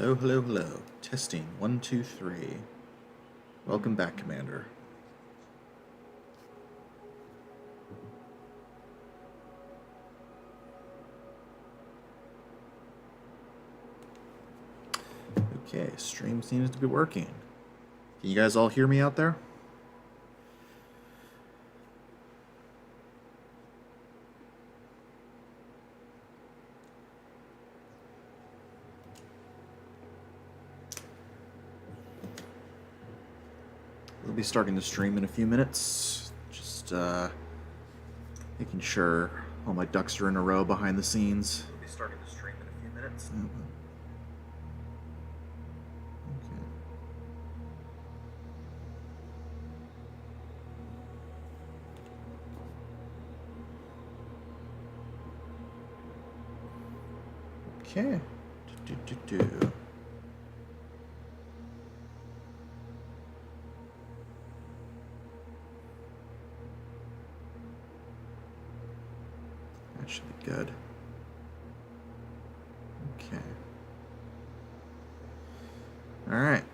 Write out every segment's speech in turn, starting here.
Hello, hello, hello. Testing. 1, 2, 3. Welcome back, Commander. Okay, stream seems to be working. Can you guys all hear me out there? We'll be starting the stream in a few minutes. Just making sure all my ducks are in a row behind the scenes. We'll be starting the stream in a few minutes. Okay. That should be good. Okay. All right. I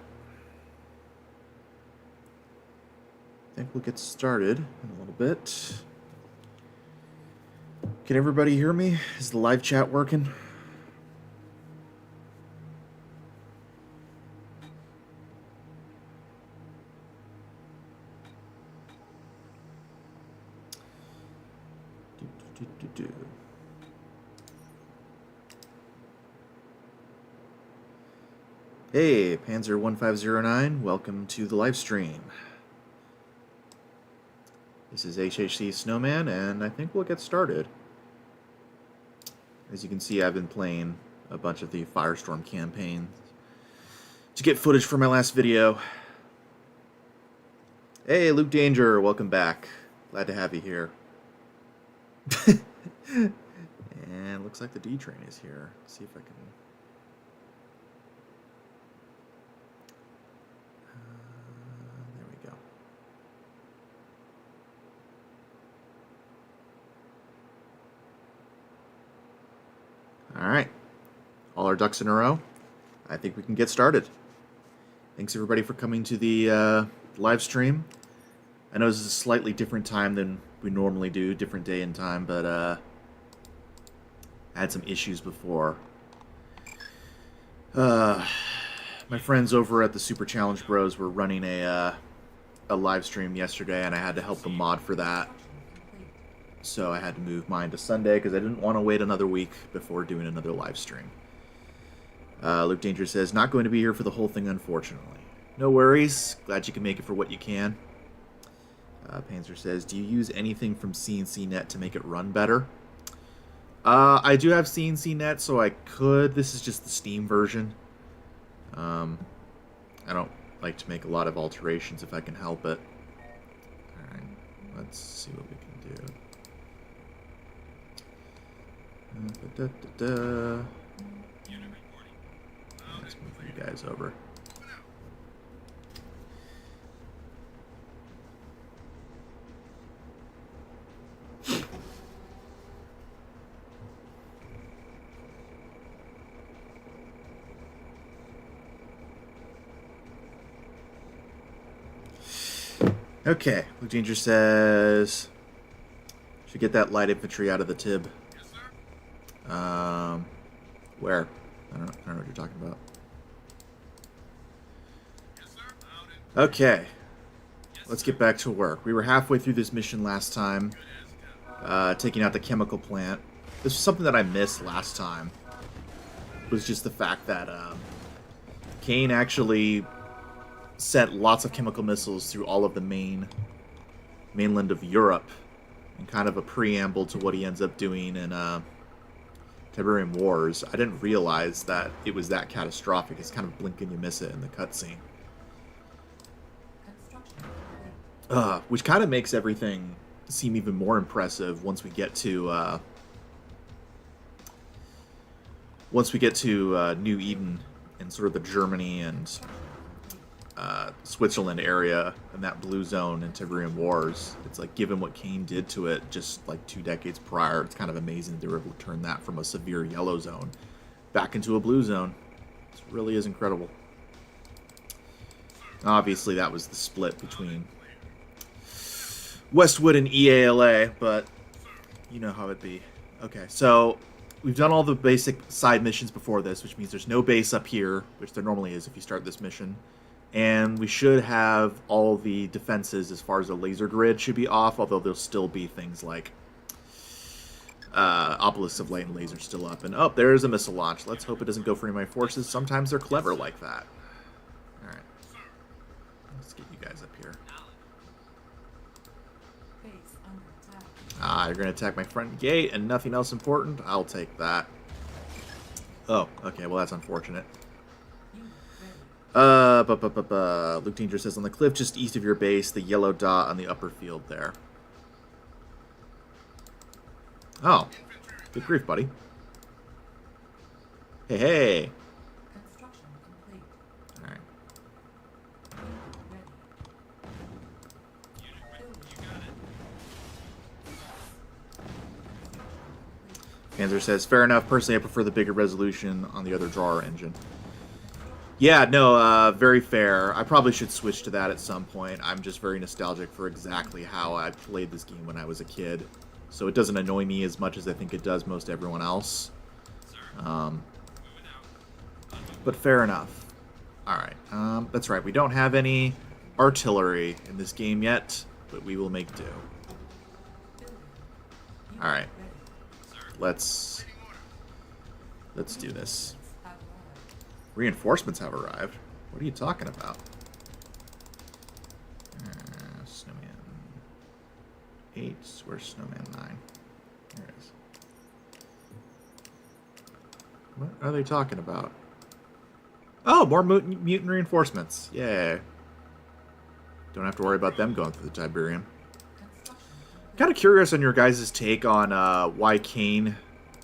think we'll get started in a little bit. Can everybody hear me? Is the live chat working? Hey, Panzer1509, welcome to the live stream. This is HHC Snowman, and I think we'll get started. As you can see, I've been playing a bunch of the Firestorm campaign to get footage for my last video. Hey, Luke Danger, welcome back. Glad to have you here. And looks like the D train is here. Let's see if I can... there we go. All right. All our ducks in a row. I think we can get started. Thanks everybody for coming to the live stream. I know this is a slightly different time than we normally do, different day and time, but I had some issues before. My friends over at the Super Challenge Bros were running a live stream yesterday, and I had to help them mod for that. So I had to move mine to Sunday because I didn't want to wait another week before doing another live stream. Luke Danger says, not going to be here for the whole thing, unfortunately. No worries. Glad you can make it for what you can. Panzer says, do you use anything from CNCnet to make it run better? I do have CNCnet, so I could. This is just the Steam version. I don't like to make a lot of alterations if I can help it. Alright, let's see what we can do. Let's move you guys over. Okay, Blue Danger says should get that light infantry out of the Tib. Yes, sir. Where? I don't know what you're talking about. Yes, sir. Okay, Yes, let's get back to work. We were halfway through this mission last time, taking out the chemical plant. This was something that I missed last time. It was just the fact that Kane actually sent lots of chemical missiles through all of the mainland of Europe, and kind of a preamble to what he ends up doing in Tiberian Wars. I didn't realize that it was that catastrophic. It's kind of blink and you miss it in the cutscene. Which kind of makes everything seem even more impressive once we get to New Eden and sort of the Germany and Switzerland area and that blue zone in Tiberian Wars. It's like, given what Kane did to it just like 2 decades prior, it's kind of amazing they were able to turn that from a severe yellow zone back into a blue zone. This really is incredible. Obviously, that was the split between Westwood and EALA, but you know how it'd be. Okay, so we've done all the basic side missions before this, which means there's no base up here, which there normally is if you start this mission. And we should have all the defenses as far as the laser grid should be off, although there'll still be things like obelisks of light and lasers still up. And, oh, there's a missile launch. Let's hope it doesn't go for any of my forces. Sometimes they're clever like that. Alright. Let's get you guys up here. Ah, you're going to attack my front gate and nothing else important? I'll take that. Oh, okay, well that's unfortunate. Luke Danger says, on the cliff just east of your base, the yellow dot on the upper field there. Oh, good grief, buddy. Hey, hey. Alright. Panzer says, fair enough. Personally, I prefer the bigger resolution on the other drawer engine. Yeah, no, very fair. I probably should switch to that at some point. I'm just very nostalgic for exactly how I played this game when I was a kid. So it doesn't annoy me as much as I think it does most everyone else. But fair enough. Alright, that's right. We don't have any artillery in this game yet, but we will make do. Alright. Let's do this. Reinforcements have arrived. What are you talking about? Snowman 8. Where's Snowman 9? There it is. What are they talking about? Oh, more mutant reinforcements. Yay. Don't have to worry about them going through the Tiberian. Kind of curious on your guys' take on why Kane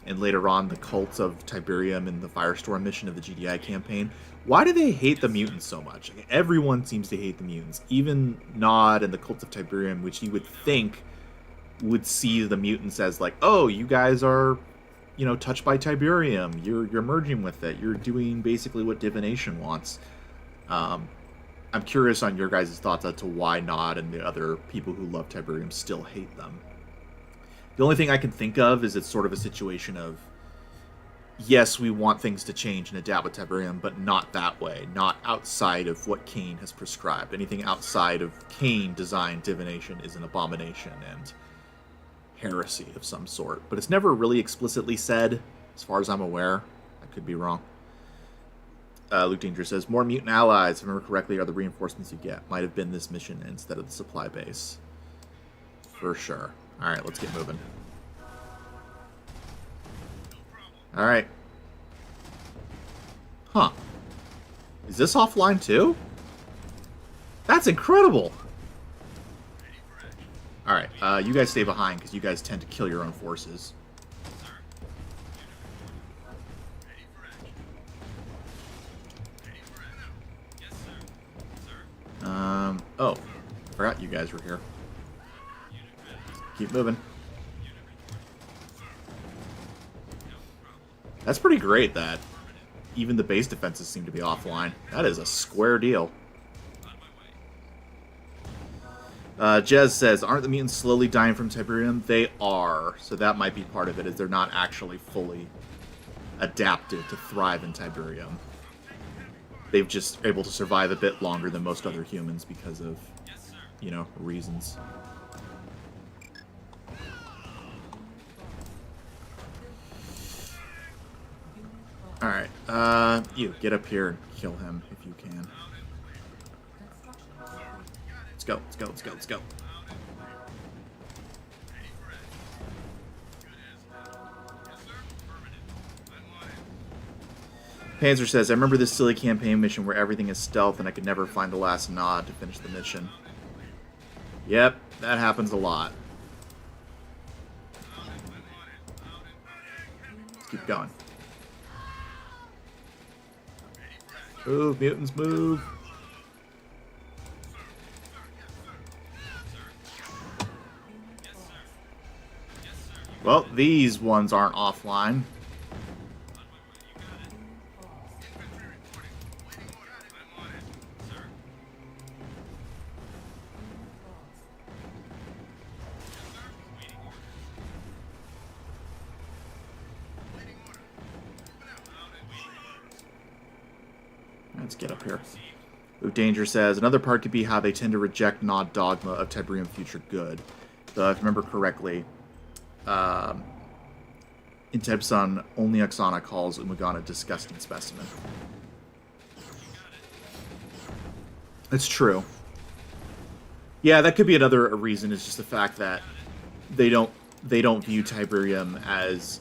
and later on the Cult of Tiberium in the Firestorm mission of the GDI campaign. Why do they hate the mutants so much? Like, everyone seems to hate the mutants. Even Nod and the Cult of Tiberium, which you would think would see the mutants as like, oh, you guys are, you know, touched by Tiberium. You're merging with it. You're doing basically what divination wants. I'm curious on your guys' thoughts as to why Nod and the other people who love Tiberium still hate them. The only thing I can think of is it's sort of a situation of, yes, we want things to change and adapt with Tiberium, but not that way. Not outside of what Kane has prescribed. Anything outside of Kane-designed divination is an abomination and heresy of some sort. But it's never really explicitly said, as far as I'm aware. I could be wrong. Luke Danger says, more mutant allies, if I remember correctly, are the reinforcements you get. Might have been this mission instead of the supply base. For sure. Alright, let's get moving. Alright. Huh. Is this offline too? That's incredible! Alright, you guys stay behind, because you guys tend to kill your own forces. Oh. Forgot you guys were here. Keep moving. That's pretty great that even the base defenses seem to be offline. That is a square deal. Jez says, aren't the mutants slowly dying from Tiberium? They are. So that might be part of it, is they're not actually fully adapted to thrive in Tiberium. They've just able to survive a bit longer than most other humans because of, you know, reasons. Alright, you, get up here and kill him if you can. Let's go, let's go, let's go, let's go. Panzer says, I remember this silly campaign mission where everything is stealth and I could never find the last nod to finish the mission. Yep, that happens a lot. Let's keep going. Move, mutants, move! Well, these ones aren't offline. let's get up here. Ooh, Danger says, another part could be how they tend to reject Nod dogma of Tiberium future good. Though, if I remember correctly, in Tebson, only Oksana calls Umagan a disgusting specimen. It's true. Yeah, that could be another reason, is just the fact that they don't view Tiberium as,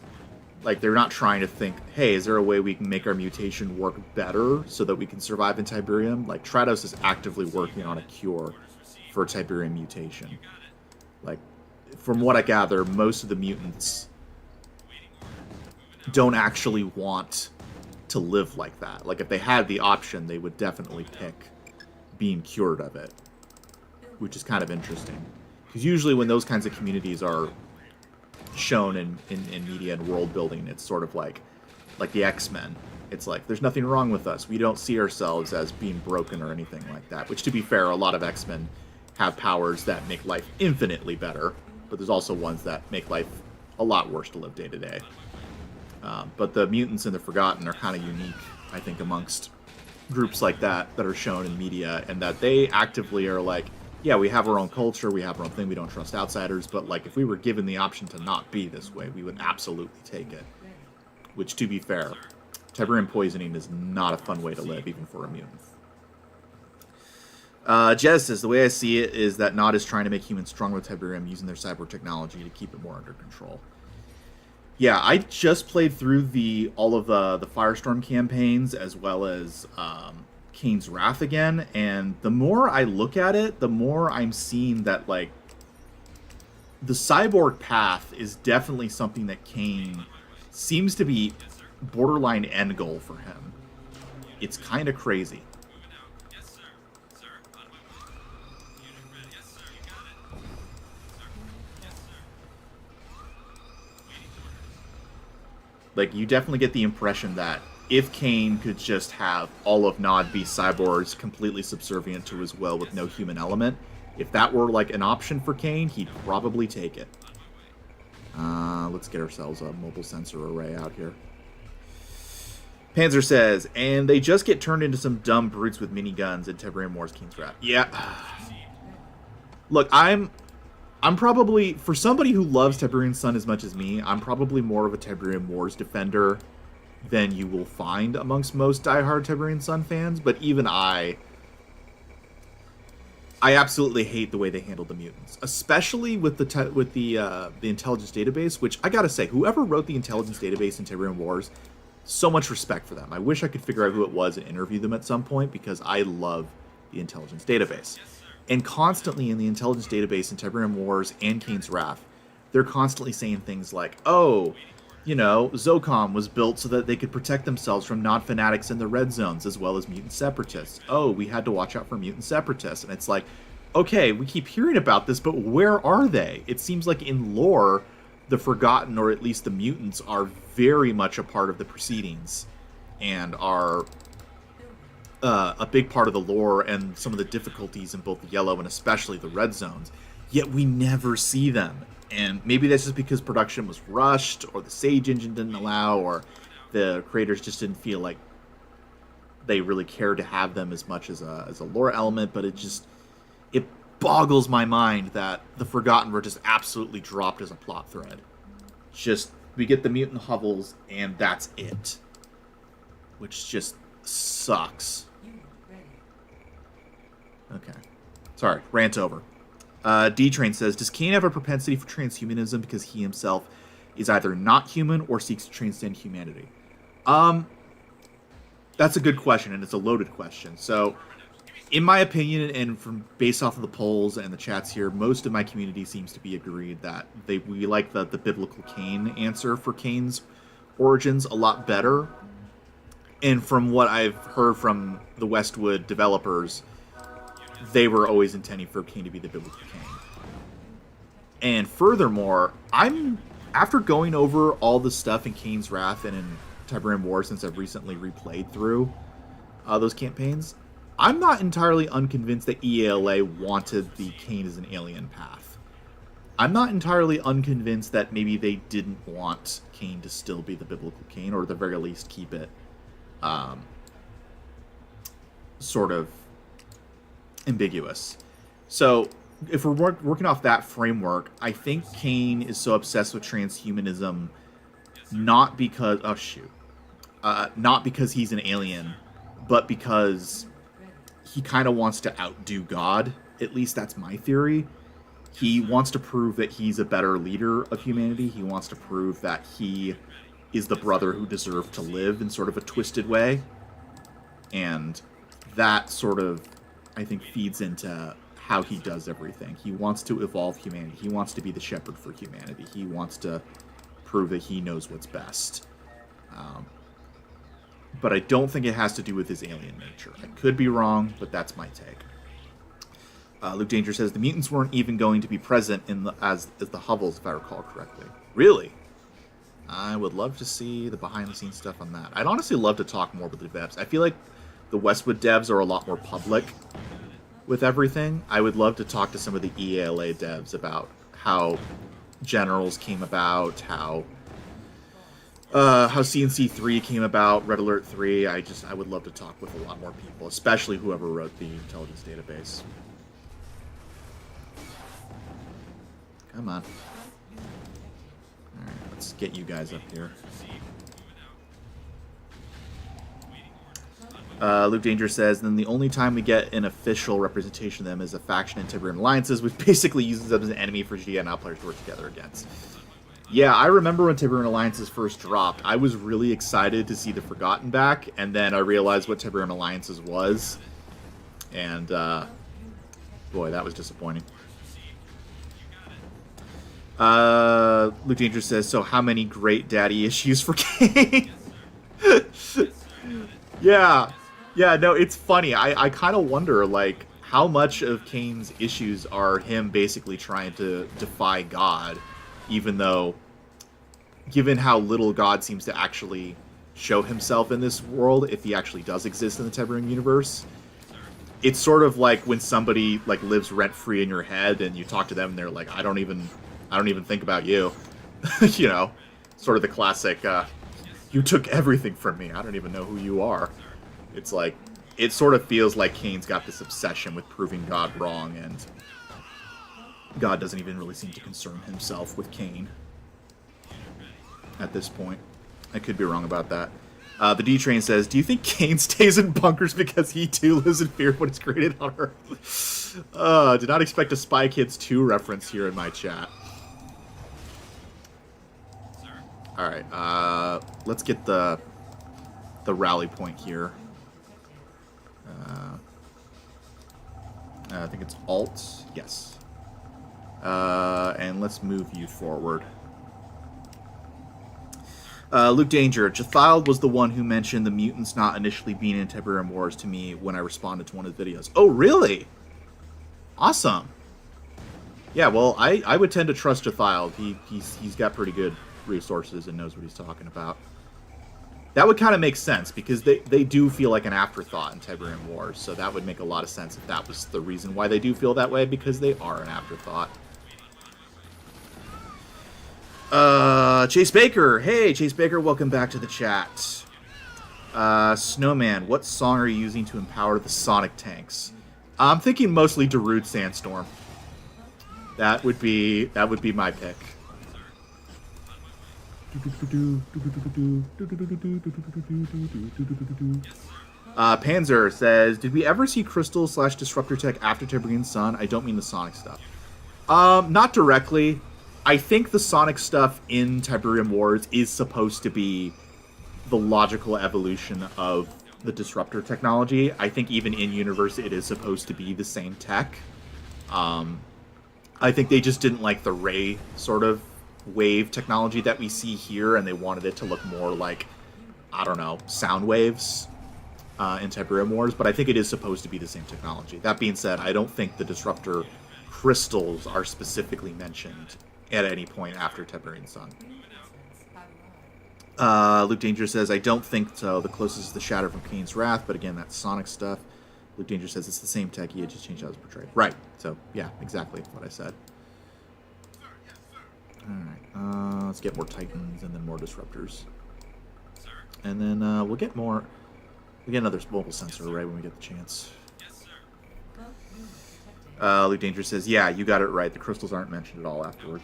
like, they're not trying to think, hey, is there a way we can make our mutation work better so that we can survive in Tiberium? Like, Trados is actively working on a cure for Tiberium mutation. Like, from what I gather, most of the mutants don't actually want to live like that. Like, if they had the option, they would definitely pick being cured of it, which is kind of interesting. Because usually when those kinds of communities are shown in media and world building, it's sort of like the X-Men. It's like, there's nothing wrong with us. We don't see ourselves as being broken or anything like that. Which, to be fair, a lot of X-Men have powers that make life infinitely better, but there's also ones that make life a lot worse to live day to day. But the mutants and the Forgotten are kind of unique, I think, amongst groups like that are shown in media, and that they actively are like, yeah, we have our own culture, we have our own thing, we don't trust outsiders, but, like, if we were given the option to not be this way, we would absolutely take it. Which, to be fair, Tiberium poisoning is not a fun way to live, even for a mutant. Jez says, the way I see it is that Nod is trying to make humans stronger with Tiberium using their cyborg technology to keep it more under control. Yeah, I just played through all of the Firestorm campaigns, as well as Kane's Wrath again, and the more I look at it, the more I'm seeing that, like, the cyborg path is definitely something that Kane seems to be borderline end goal for him. It's kind of crazy. Like, you definitely get the impression that if Kane could just have all of Nod be cyborgs completely subservient to his will with no human element, if that were, like, an option for Kane, he'd probably take it. Let's get ourselves a mobile sensor array out here. Panzer says, and they just get turned into some dumb brutes with miniguns in Tiberium Wars King's Wrath. Yeah. Look, I'm probably, for somebody who loves Tiberian Sun as much as me, I'm probably more of a Tiberium Wars defender than you will find amongst most diehard Tiberian Sun fans, but even I absolutely hate the way they handled the mutants, especially with the intelligence database, which I gotta say, whoever wrote the intelligence database in Tiberian Wars, so much respect for them. I wish I could figure out who it was and interview them at some point, because I love the intelligence database. And constantly in the intelligence database in Tiberium Wars and Kane's Wrath, they're constantly saying things like, oh, you know, Zocom was built so that they could protect themselves from Nod fanatics in the red zones, as well as mutant separatists. Oh, we had to watch out for mutant separatists. And it's like, okay, we keep hearing about this, but where are they? It seems like in lore, the Forgotten, or at least the mutants, are very much a part of the proceedings and are a big part of the lore and some of the difficulties in both the yellow and especially the red zones. Yet we never see them. And maybe that's just because production was rushed, or the Sage engine didn't allow, or the creators just didn't feel like they really cared to have them as much as a lore element. But it boggles my mind that the Forgotten were just absolutely dropped as a plot thread. Just, we get the mutant hovels, and that's it. Which just sucks. Okay. Sorry, rant over. D-Train says, does Kane have a propensity for transhumanism because he himself is either not human or seeks to transcend humanity? That's a good question, and it's a loaded question. So, in my opinion, and from based off of the polls and the chats here, most of my community seems to be agreed that we like the biblical Kane answer for Kane's origins a lot better. And from what I've heard from the Westwood developers, they were always intending for Kane to be the biblical Kane. And furthermore, after going over all the stuff in Kane's Wrath and in Tiberium War, since I've recently replayed through those campaigns, I'm not entirely unconvinced that EALA wanted the Kane as an alien path. I'm not entirely unconvinced that maybe they didn't want Kane to still be the biblical Kane, or at the very least keep it sort of ambiguous. So if we're working off that framework, I think Kane is so obsessed with transhumanism not because not because he's an alien, but because he kind of wants to outdo God. At least that's my theory. He wants to prove that he's a better leader of humanity. He wants to prove that he is the brother who deserved to live in sort of a twisted way. And that sort of, I think, feeds into how he does everything. He wants to evolve humanity. He wants to be the shepherd for humanity. He wants to prove that he knows what's best. But I don't think it has to do with his alien nature. I could be wrong, but that's my take. Luke Danger says the mutants weren't even going to be present in as the Hovels, if I recall correctly. Really? I would love to see the behind-the-scenes stuff on that. I'd honestly love to talk more with the devs. I feel like the Westwood devs are a lot more public with everything. I would love to talk to some of the EALA devs about how Generals came about, how CNC3 came about, Red Alert 3. I would love to talk with a lot more people, especially whoever wrote the intelligence database. Come on. Alright, let's get you guys up here. Luke Danger says, then the only time we get an official representation of them is a faction in Tiberian alliances, which basically uses them as an enemy for GDI and outplayers to work together against. Yeah, I remember when Tiberian alliances first dropped, I was really excited to see the Forgotten back, and then I realized what Tiberian alliances was, and, boy, that was disappointing. Luke Danger says, so how many great daddy issues for Kane? Yeah, no, it's funny. I kind of wonder, like, how much of Kane's issues are him basically trying to defy God, even though, given how little God seems to actually show himself in this world, if he actually does exist in the Tiberian universe, it's sort of like when somebody, like, lives rent-free in your head, and you talk to them, and they're like, I don't even think about you. You know, sort of the classic, you took everything from me. I don't even know who you are. It's like, it sort of feels like Kane's got this obsession with proving God wrong, and God doesn't even really seem to concern himself with Kane at this point. I could be wrong about that. The D-Train says, do you think Kane stays in bunkers because he too lives in fear of what is created on Earth? Did not expect a Spy Kids 2 reference here in my chat. Alright, let's get the rally point here. I think it's Alt. Yes. And let's move you forward. Luke Danger. Jathild was the one who mentioned the mutants not initially being in Tiberian Wars to me when I responded to one of his videos. Oh, really? Awesome. Yeah, well, I would tend to trust Jathild. He's got pretty good resources and knows what he's talking about. That would kind of make sense, because they do feel like an afterthought in Tiberian Wars, so that would make a lot of sense if that was the reason why they do feel that way, because they are an afterthought. Chase Baker. Hey, Chase Baker, welcome back to the chat. Snowman, what song are you using to empower the Sonic tanks? I'm thinking mostly Darude Sandstorm. That would be my pick. Panzer says, did we ever see Crystal / Disruptor Tech after Tiberian Sun? I don't mean the Sonic stuff. Not directly. I think the Sonic stuff in Tiberian Wars is supposed to be the logical evolution of the Disruptor technology. I think even in universe it is supposed to be the same tech. I think they just didn't like the ray sort of wave technology that we see here, and they wanted it to look more like, I don't know, sound waves in Tiberian Wars, but I think it is supposed to be the same technology. That being said, I don't think the Disruptor crystals are specifically mentioned at any point after Tiberian Sun. Luke Danger says, I don't think so. The closest is the Shatter from Kane's Wrath, but again, that's Sonic stuff. Luke Danger says it's the same tech, he had just changed how it was portrayed. Right, so yeah, exactly what I said. Alright, let's get more Titans and then more Disruptors. And then we'll get more... We get another mobile sensor right when we get the chance. Yes, sir. Luke Danger says, yeah, you got it right. The crystals aren't mentioned at all afterwards.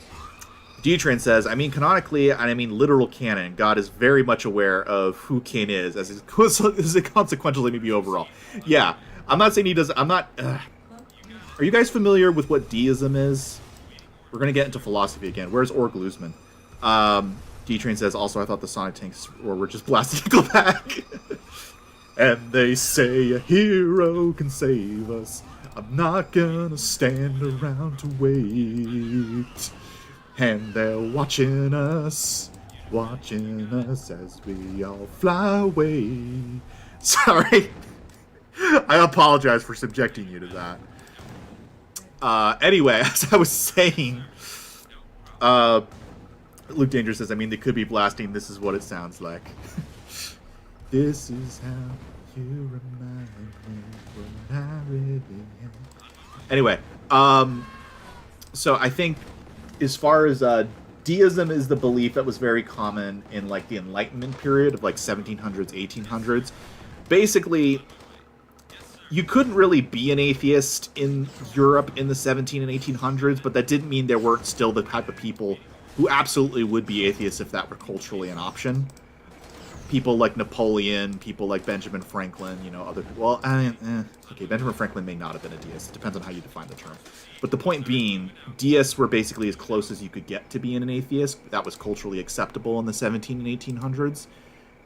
D-Train says, I mean, canonically, and I mean literal canon, God is very much aware of who Cain is, as consequentially maybe overall. Yeah, I'm not saying he does. I'm not. Are you guys familiar with what deism is? We're gonna get into philosophy again. Where's Org Luzman? D-Train says, also, I thought the Sonic tanks were just blasting Nickelback. And they say a hero can save us. I'm not gonna stand around to wait. And they're watching us as we all fly away. Sorry. I apologize for subjecting you to that. Anyway, as I was saying, Luke Danger says, I mean, they could be blasting This Is What It Sounds Like. This is how you remind me what I really am. Anyway, so I think as far as deism is the belief that was very common in like the Enlightenment period of like 1700s, 1800s. Basically, you couldn't really be an atheist in Europe in the 17 and 1800s, but that didn't mean there weren't still the type of people who absolutely would be atheists if that were culturally an option. People like Napoleon, people like Benjamin Franklin, you know, other people. Well, okay, Benjamin Franklin may not have been a deist. It depends on how you define the term. But the point being, deists were basically as close as you could get to being an atheist. That was culturally acceptable in the 17 and 1800s.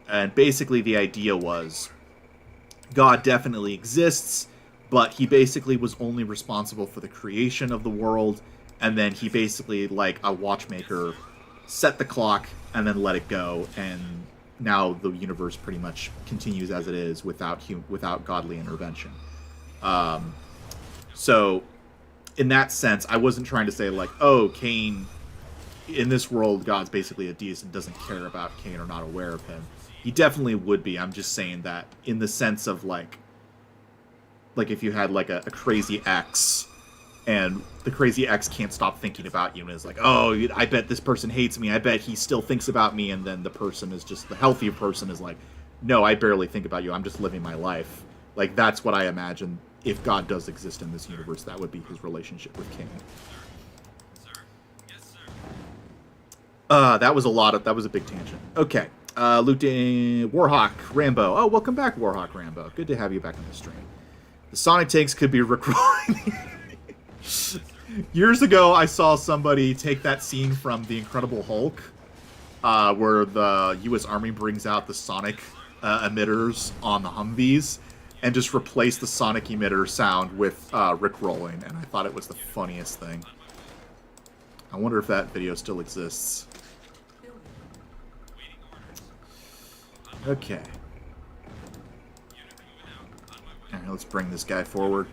And basically the idea was God definitely exists, but he basically was only responsible for the creation of the world. And then he basically, like a watchmaker, set the clock and then let it go. And now the universe pretty much continues as it is without godly intervention. So in that sense, I wasn't trying to say like, oh, Cain, in this world, God's basically a deist and doesn't care about Cain or not aware of him. He definitely would be. I'm just saying that in the sense of like if you had like a crazy ex, and the crazy ex can't stop thinking about you and is like, oh, I bet this person hates me. I bet he still thinks about me. And then the person is just, the healthier person is like, no, I barely think about you. I'm just living my life. Like, that's what I imagine if God does exist in this universe. That would be his relationship with Cain. That was a big tangent. Okay. Luke Warhawk Rambo. Oh, welcome back, Warhawk Rambo. Good to have you back on the stream. The Sonic tanks could be recruiting. Years ago, I saw somebody take that scene from The Incredible Hulk, where the U.S. Army brings out the sonic emitters on the Humvees, and just replace the sonic emitter sound with Rickrolling, and I thought it was the funniest thing. I wonder if that video still exists. Okay. Alright, let's bring this guy forward.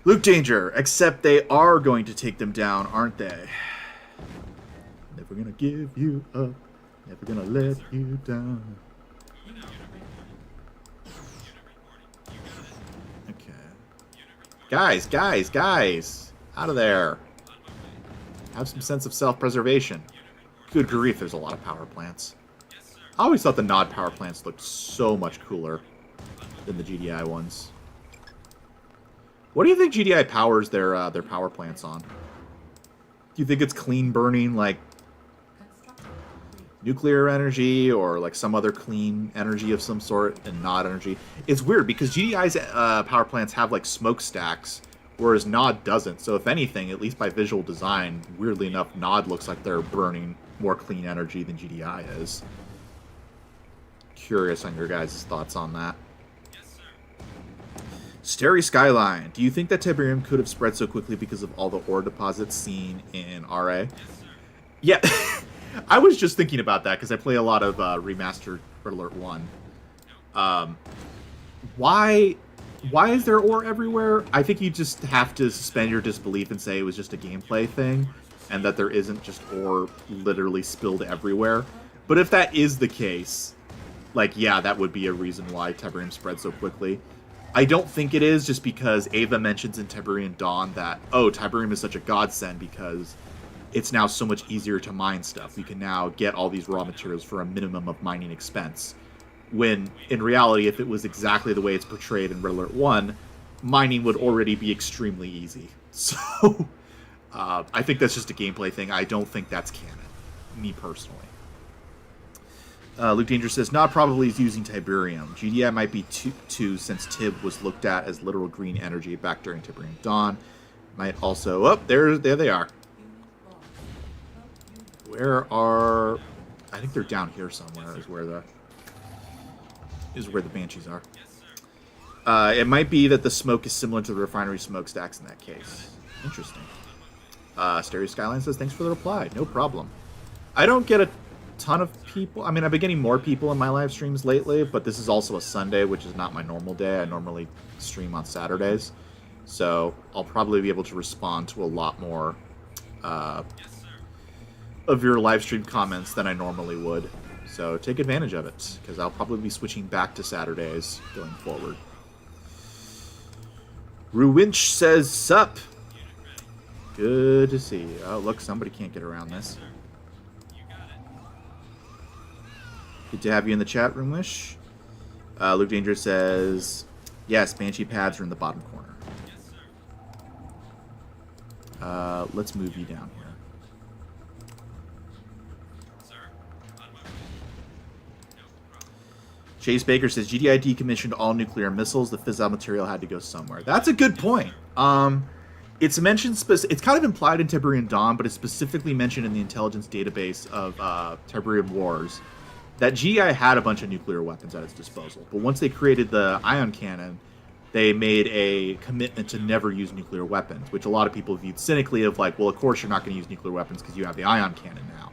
Luke Danger, except they are going to take them down, aren't they? Never gonna give you up, never gonna let you down. Okay. Guys! Out of there. Have some sense of self-preservation. Good grief, there's a lot of power plants. I always thought the Nod power plants looked so much cooler than the GDI ones. What do you think GDI powers their power plants on? Do you think it's clean burning, like nuclear energy, or like some other clean energy of some sort, and Nod energy? It's weird because GDI's power plants have like smokestacks, whereas Nod doesn't. So if anything, at least by visual design, weirdly enough, Nod looks like they're burning more clean energy than GDI is. Curious on your guys' thoughts on that. Starry Skyline. Do you think that Tiberium could have spread so quickly because of all the ore deposits seen in RA? Yeah, I was just thinking about that because I play a lot of Remastered Red Alert 1. Why is there ore everywhere? I think you just have to suspend your disbelief and say it was just a gameplay thing, and that there isn't just ore literally spilled everywhere. But if that is the case, like, yeah, that would be a reason why Tiberium spread so quickly. I don't think it is, just because Ava mentions in Tiberian Dawn that, oh, Tiberium is such a godsend because it's now so much easier to mine stuff. We can now get all these raw materials for a minimum of mining expense. When, in reality, if it was exactly the way it's portrayed in Red Alert 1, mining would already be extremely easy. So, I think that's just a gameplay thing. I don't think that's canon, me personally. Luke Danger says, Nod probably is using Tiberium. GDI might be too, since Tib was looked at as literal green energy back during Tiberian Dawn. Might also... Oh, there they are. Where are... I think they're down here somewhere is where the Banshees are. It might be that the smoke is similar to the refinery smokestacks in that case. Interesting. Stereo Skyline says, thanks for the reply. No problem. I don't get a ton of people. I mean, I've been getting more people in my live streams lately, but this is also a Sunday, which is not my normal day. I normally stream on Saturdays. So I'll probably be able to respond to a lot more of your live stream comments than I normally would. So take advantage of it, because I'll probably be switching back to Saturdays going forward. Ruwinch says, sup. Good to see you. Oh, look, somebody can't get around this. Good to have you in the chat room, Wish. Luke Danger says, yes, Banshee pads are in the bottom corner. Let's move you down here. Chase Baker says, GDI decommissioned all nuclear missiles. The fissile material had to go somewhere. That's a good point. It's mentioned, it's kind of implied in Tiberian Dawn, but it's specifically mentioned in the intelligence database of Tiberian Wars that GDI had a bunch of nuclear weapons at its disposal. But once they created the ion cannon, they made a commitment to never use nuclear weapons, which a lot of people viewed cynically of like, well, of course you're not going to use nuclear weapons because you have the ion cannon now.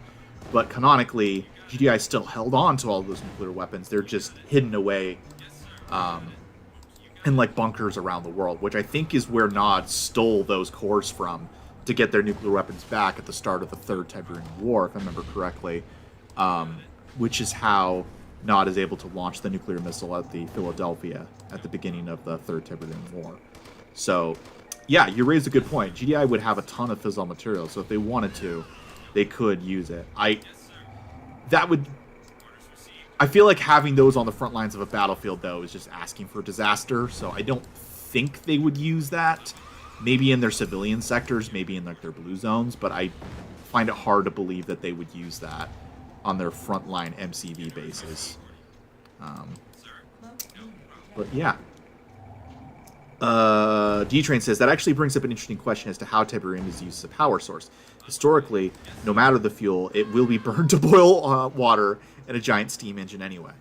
But canonically, GDI still held on to all those nuclear weapons. They're just hidden away in like bunkers around the world, which I think is where Nod stole those cores from to get their nuclear weapons back at the start of the Third Tiberian War, if I remember correctly, which is how Nod is able to launch the nuclear missile at the Philadelphia at the beginning of the Third Tiberian War. So, yeah, you raised a good point. GDI would have a ton of fissile material, so if they wanted to, they could use it. I feel like having those on the front lines of a battlefield, though, is just asking for disaster, so I don't think they would use that. Maybe in their civilian sectors, maybe in like their blue zones, but I find it hard to believe that they would use that on their frontline MCV bases. But yeah. D-Train says, that actually brings up an interesting question as to how Tiberium is used as a power source. Historically, no matter the fuel, it will be burned to boil water in a giant steam engine anyway.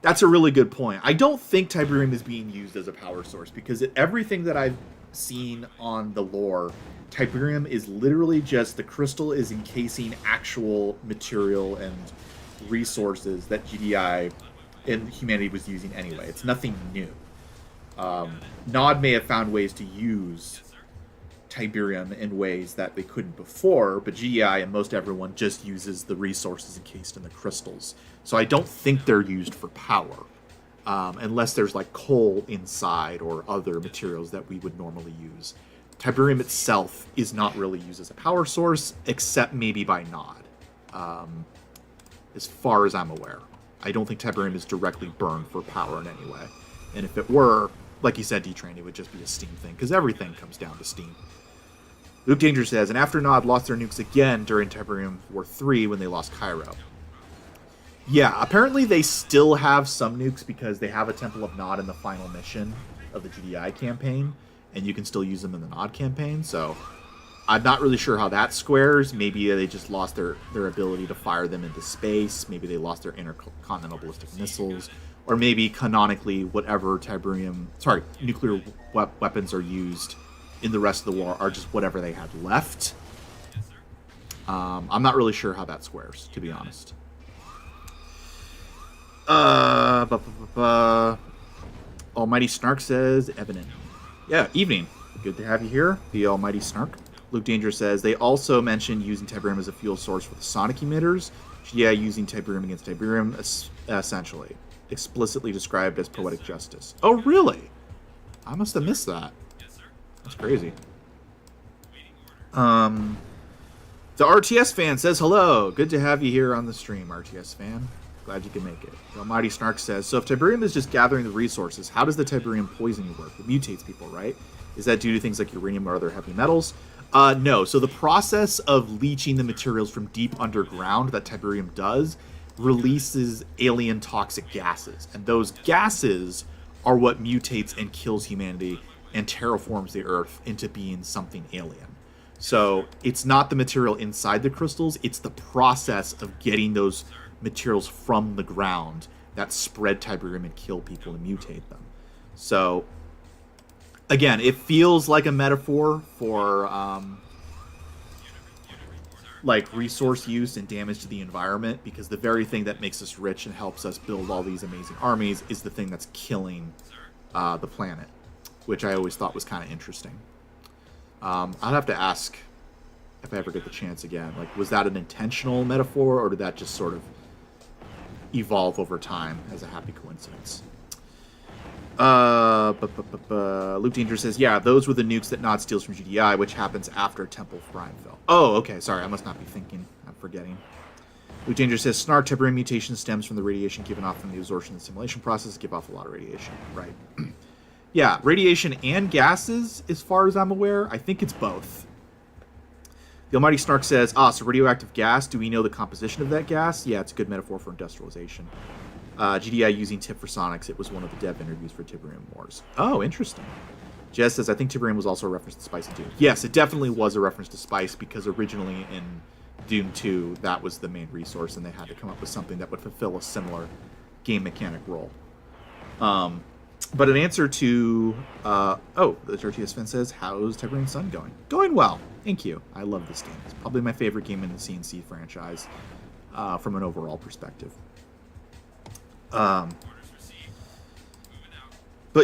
That's a really good point. I don't think Tiberium is being used as a power source because everything that I've seen on the lore, Tiberium is literally just the crystal is encasing actual material and resources that GDI and humanity was using anyway. It's nothing new. Nod may have found ways to use Tiberium in ways that they couldn't before, but GDI and most everyone just uses the resources encased in the crystals. So I don't think they're used for power, unless there's like coal inside or other materials that we would normally use. Tiberium itself is not really used as a power source, except maybe by Nod, as far as I'm aware. I don't think Tiberium is directly burned for power in any way. And if it were, like you said, D-Train, it would just be a steam thing, because everything comes down to steam. Luke Danger says, and after Nod lost their nukes again during Tiberium War 3 when they lost Cairo. Yeah, apparently they still have some nukes because they have a Temple of Nod in the final mission of the GDI campaign, and you can still use them in the Nod campaign, so I'm not really sure how that squares. Maybe they just lost their ability to fire them into space, maybe they lost their intercontinental ballistic missiles, or maybe canonically whatever nuclear weapons are used in the rest of the war are just whatever they had left. I'm not really sure how that squares, to be honest. Almighty Snark says, Evan. Yeah, evening. Good to have you here, the Almighty Snark. Luke Danger says, they also mentioned using Tiberium as a fuel source for the sonic emitters. Yeah, using Tiberium against Tiberium, essentially. Explicitly described as poetic justice. Oh, really? I must have missed that. That's crazy. The The RTS fan says hello. Good to have you here on the stream, RTS fan. Glad you can make it. The Almighty Snark says, so if Tiberium is just gathering the resources, how does the Tiberium poisoning work? It mutates people, right? Is that due to things like uranium or other heavy metals? No. So the process of leaching the materials from deep underground that Tiberium does releases alien toxic gases. And those gases are what mutates and kills humanity and terraforms the Earth into being something alien. So it's not the material inside the crystals, it's the process of getting those materials from the ground that spread Tiberium and kill people and mutate them. So, again, it feels like a metaphor for like resource use and damage to the environment, because the very thing that makes us rich and helps us build all these amazing armies is the thing that's killing the planet, which I always thought was kind of interesting. I'd have to ask if I ever get the chance again. Like, was that an intentional metaphor, or did that just sort of evolve over time as a happy coincidence? Luke Danger says, yeah, those were the nukes that Nod steals from GDI, which happens after Temple of Brian fell. Oh, okay, sorry, I must not be thinking. I'm forgetting. Luke Danger says, Snark Tiberium mutation stems from the radiation given off from the absorption and simulation process. Give off a lot of radiation. Right. Yeah, radiation and gases, as far as I'm aware. I think it's both. The Almighty Snark says, so radioactive gas, do we know the composition of that gas? Yeah, it's a good metaphor for industrialization. GDI using tip for sonics. It was one of the dev interviews for Tiberium Wars. Oh, interesting. Jess says, I think Tiberium was also a reference to Spice in Doom. Yes, it definitely was a reference to Spice, because originally in Doom 2, that was the main resource, and they had to come up with something that would fulfill a similar game mechanic role. But an answer to, the RTS fan says, how's Tiberium Sun going? Going well. Thank you. I love this game. It's probably my favorite game in the CNC franchise from an overall perspective. But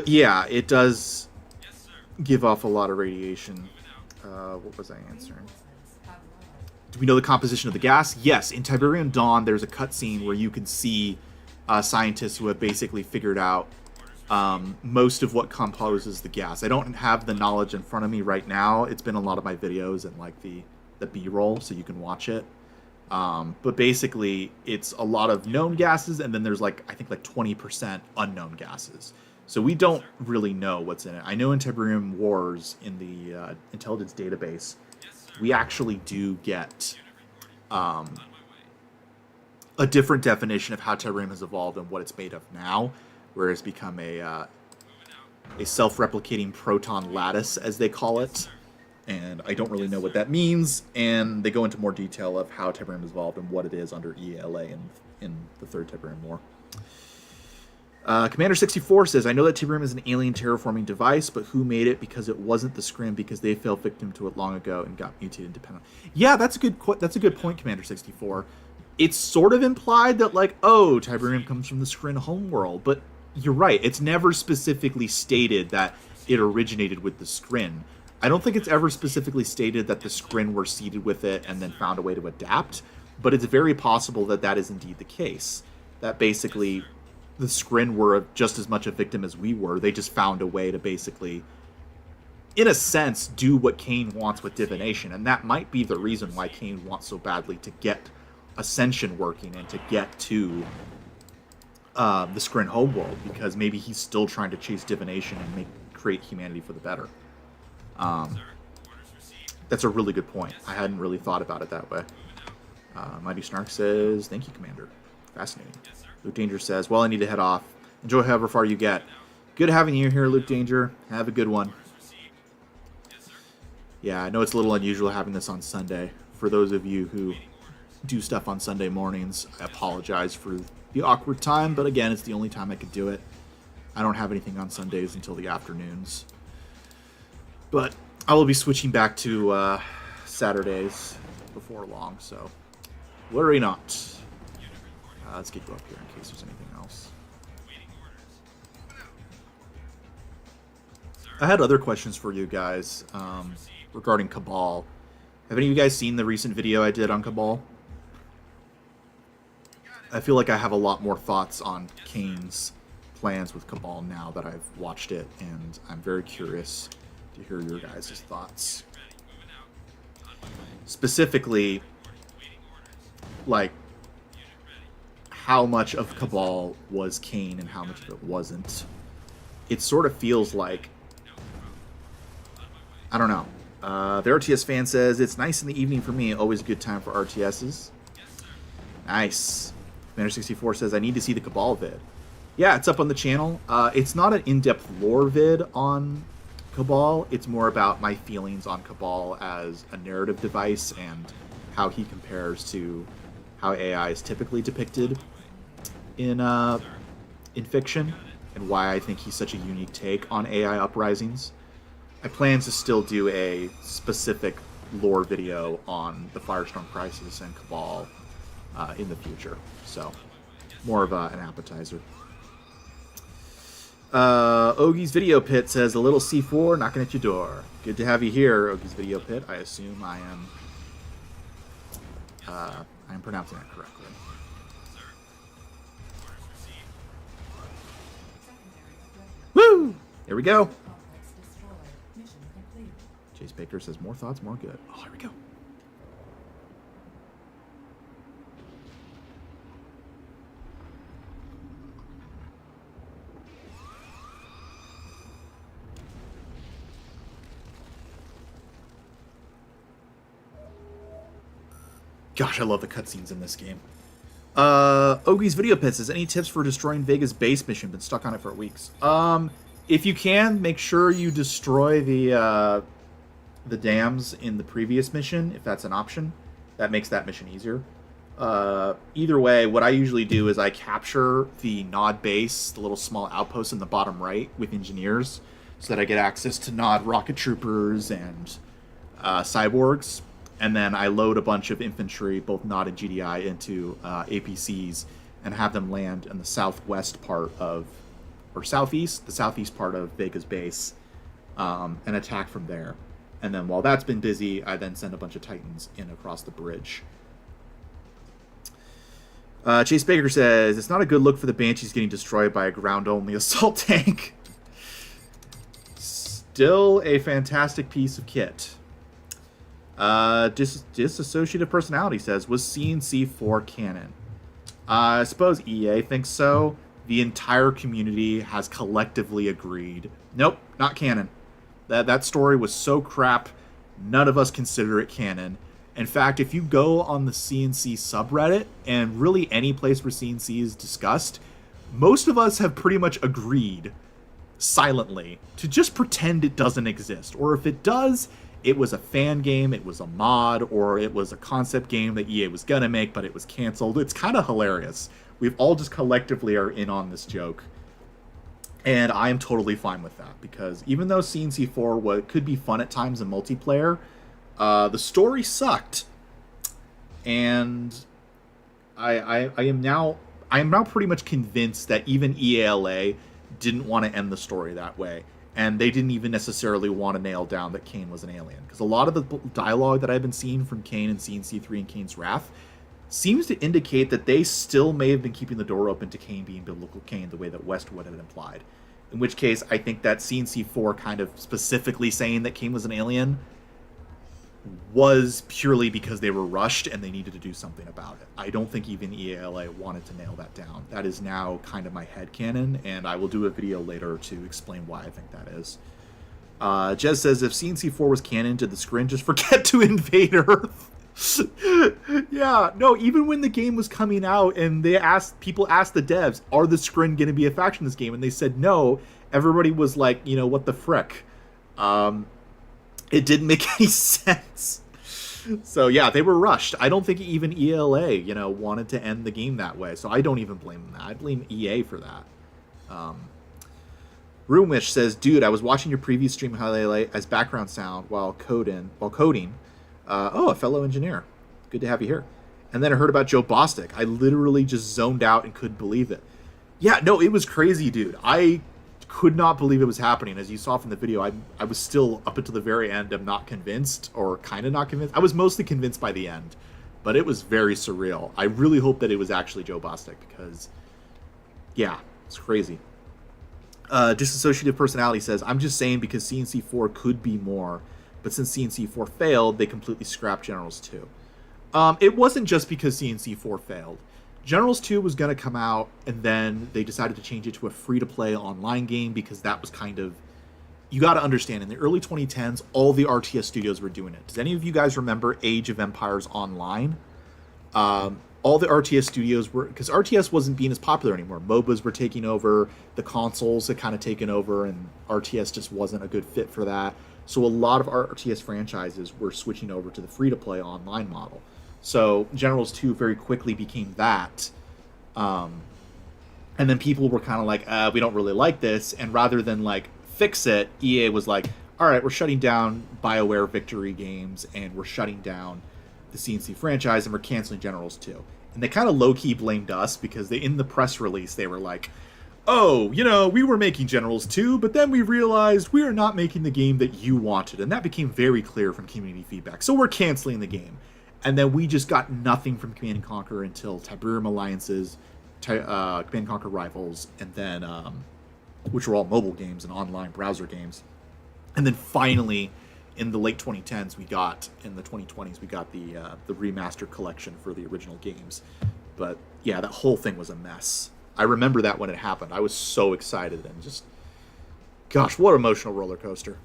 yeah, it does give off a lot of radiation. What was I answering? Do we know the composition of the gas? Yes. In Tiberium Dawn, there's a cutscene where you can see scientists who have basically figured out most of what composes the gas. I don't have the knowledge in front of me right now. It's been a lot of my videos and like the B-roll, so you can watch it. But basically, it's a lot of known gases, and then there's I think 20% unknown gases. So we don't really know what's in it. I know in Tiberium Wars, in the intelligence database, we actually do get a different definition of how Tiberium has evolved and what it's made of now, where it's become a self-replicating proton lattice, as they call it. And I don't really know what that means, and they go into more detail of how Tiberium has evolved and what it is under ELA in the Third Tiberium War. Commander 64 says, I know that Tiberium is an alien terraforming device, but who made it? Because it wasn't the Scrim, because they fell victim to it long ago and got mutated independent. Yeah, that's a good point, Commander 64. It's sort of implied that, Tiberium comes from the Scrin homeworld, but you're right. It's never specifically stated that it originated with the Scrin. I don't think it's ever specifically stated that the Scrin were seeded with it and then found a way to adapt, but it's very possible that that is indeed the case. That basically the Scrin were just as much a victim as we were. They just found a way to basically, in a sense, do what Cain wants with divination, and that might be the reason why Cain wants so badly to get Ascension working and to get to the Scrin homeworld, because maybe he's still trying to chase divination and create humanity for the better. That's a really good point. I hadn't really thought about it that way. Mighty Snark says, thank you, Commander. Fascinating. Luke Danger says, well, I need to head off. Enjoy however far you get. Good having you here, Luke Danger. Have a good one. Yeah, I know it's a little unusual having this on Sunday. For those of you who do stuff on Sunday mornings, I apologize for the awkward time, but again, it's the only time I could do it. I don't have anything on Sundays until the afternoons. But I will be switching back to Saturdays before long, so worry not. Let's get you up here in case there's anything else. I had other questions for you guys regarding Cabal. Have any of you guys seen the recent video I did on Cabal? I feel like I have a lot more thoughts on Cain's plans with Cabal now that I've watched it, and I'm very curious to hear your guys' thoughts. Specifically, like, how much of Cabal was Kane and how much of it wasn't. It sort of feels like, I don't know. The RTS fan says, it's nice in the evening for me. Always a good time for RTSs. Nice. Commander64 says, I need to see the Cabal vid. Yeah, it's up on the channel. It's not an in-depth lore vid on Cabal. It's more about my feelings on Cabal as a narrative device and how he compares to how AI is typically depicted in fiction, and why I think he's such a unique take on AI uprisings. I plan to still do a specific lore video on the Firestorm Crisis and Cabal in the future. So, more of an appetizer. Ogie's Video Pit says, a little C4 knocking at your door. Good to have you here, Ogie's Video Pit. I assume I am pronouncing that correctly. Woo! Here we go. Chase Baker says, more thoughts, more good. Oh, here we go. Gosh, I love the cutscenes in this game. Ogie's Video Pit says, any tips for destroying Vega's base mission? Been stuck on it for weeks. If you can, make sure you destroy the dams in the previous mission, if that's an option. That makes that mission easier. Either way, what I usually do is I capture the Nod base, the little small outpost in the bottom right with engineers, so that I get access to Nod rocket troopers and cyborgs. And then I load a bunch of infantry, both Nod and GDI, into APCs and have them land in the southwest part of, or southeast, the southeast part of Vega's base, and attack from there. And then while that's been busy, I then send a bunch of Titans in across the bridge. Chase Baker says, it's not a good look for the Banshees getting destroyed by a ground-only assault tank. Still a fantastic piece of kit. Disassociative Personality says, was CNC4 canon? I suppose EA thinks so. The entire community has collectively agreed, nope, not canon. That story was so crap, none of us consider it canon. In fact, if you go on the CNC subreddit, and really any place where CNC is discussed, most of us have pretty much agreed, silently, to just pretend it doesn't exist. Or if it does, it was a fan game, it was a mod, or it was a concept game that EA was gonna make, but it was canceled. It's kind of hilarious. We've all just collectively are in on this joke. And I am totally fine with that, because even though CNC4 could be fun at times in multiplayer, the story sucked. And I am now pretty much convinced that even EALA didn't want to end the story that way. And they didn't even necessarily want to nail down that Kane was an alien. Because a lot of the dialogue that I've been seeing from Kane and CNC3 and Kane's Wrath seems to indicate that they still may have been keeping the door open to Kane being biblical Kane the way that Westwood had implied. In which case, I think that CNC4 kind of specifically saying that Kane was an alien was purely because they were rushed and they needed to do something about it. I don't think even EALA wanted to nail that down. That is now kind of my headcanon, and I will do a video later to explain why I think that is. Jez says, if CNC4 was canon, did the Scrin just forget to invade Earth? Yeah, no, even when the game was coming out and people asked the devs, are the Scrin going to be a faction in this game? And they said no. Everybody was like, what the frick? It didn't make any sense. So yeah, they were rushed. I don't think even ELA, wanted to end the game that way. So I don't even blame them. I blame EA for that. Roomwish says, dude, I was watching your previous stream highlight as background sound while coding. A fellow engineer. Good to have you here. And then I heard about Joe Bostic. I literally just zoned out and couldn't believe it. Yeah, no, it was crazy, dude. I could not believe it was happening. As you saw from the video, I was still, up until the very end, I'm not convinced, or kind of not convinced. I was mostly convinced by the end, but it was very surreal. I really hope that it was actually Joe Bostic, because, yeah, it's crazy. Disassociative Personality says, I'm just saying because CNC4 could be more, but since CNC4 failed, they completely scrapped Generals 2. It wasn't just because CNC4 failed. Generals 2 was going to come out, and then they decided to change it to a free-to-play online game because that was kind of... You got to understand, in the early 2010s, all the RTS studios were doing it. Does any of you guys remember Age of Empires Online? All the RTS studios were... Because RTS wasn't being as popular anymore. MOBAs were taking over, the consoles had kind of taken over, and RTS just wasn't a good fit for that. So a lot of RTS franchises were switching over to the free-to-play online model. So Generals 2 very quickly became that. And then people were kind of like, we don't really like this. And rather than like fix it, EA was like, all right, we're shutting down BioWare Victory games and we're shutting down the CNC franchise and we're canceling Generals 2. And they kind of low-key blamed us because in the press release, they were like, oh, we were making Generals 2, but then we realized we are not making the game that you wanted. And that became very clear from community feedback. So we're canceling the game. And then we just got nothing from Command & Conquer until Tiberian Alliances, Command & Conquer Rivals, and then, which were all mobile games and online browser games. And then finally, in the late 2010s, in the 2020s, we got the remastered collection for the original games. But yeah, that whole thing was a mess. I remember that when it happened. I was so excited and just, gosh, what an emotional roller coaster.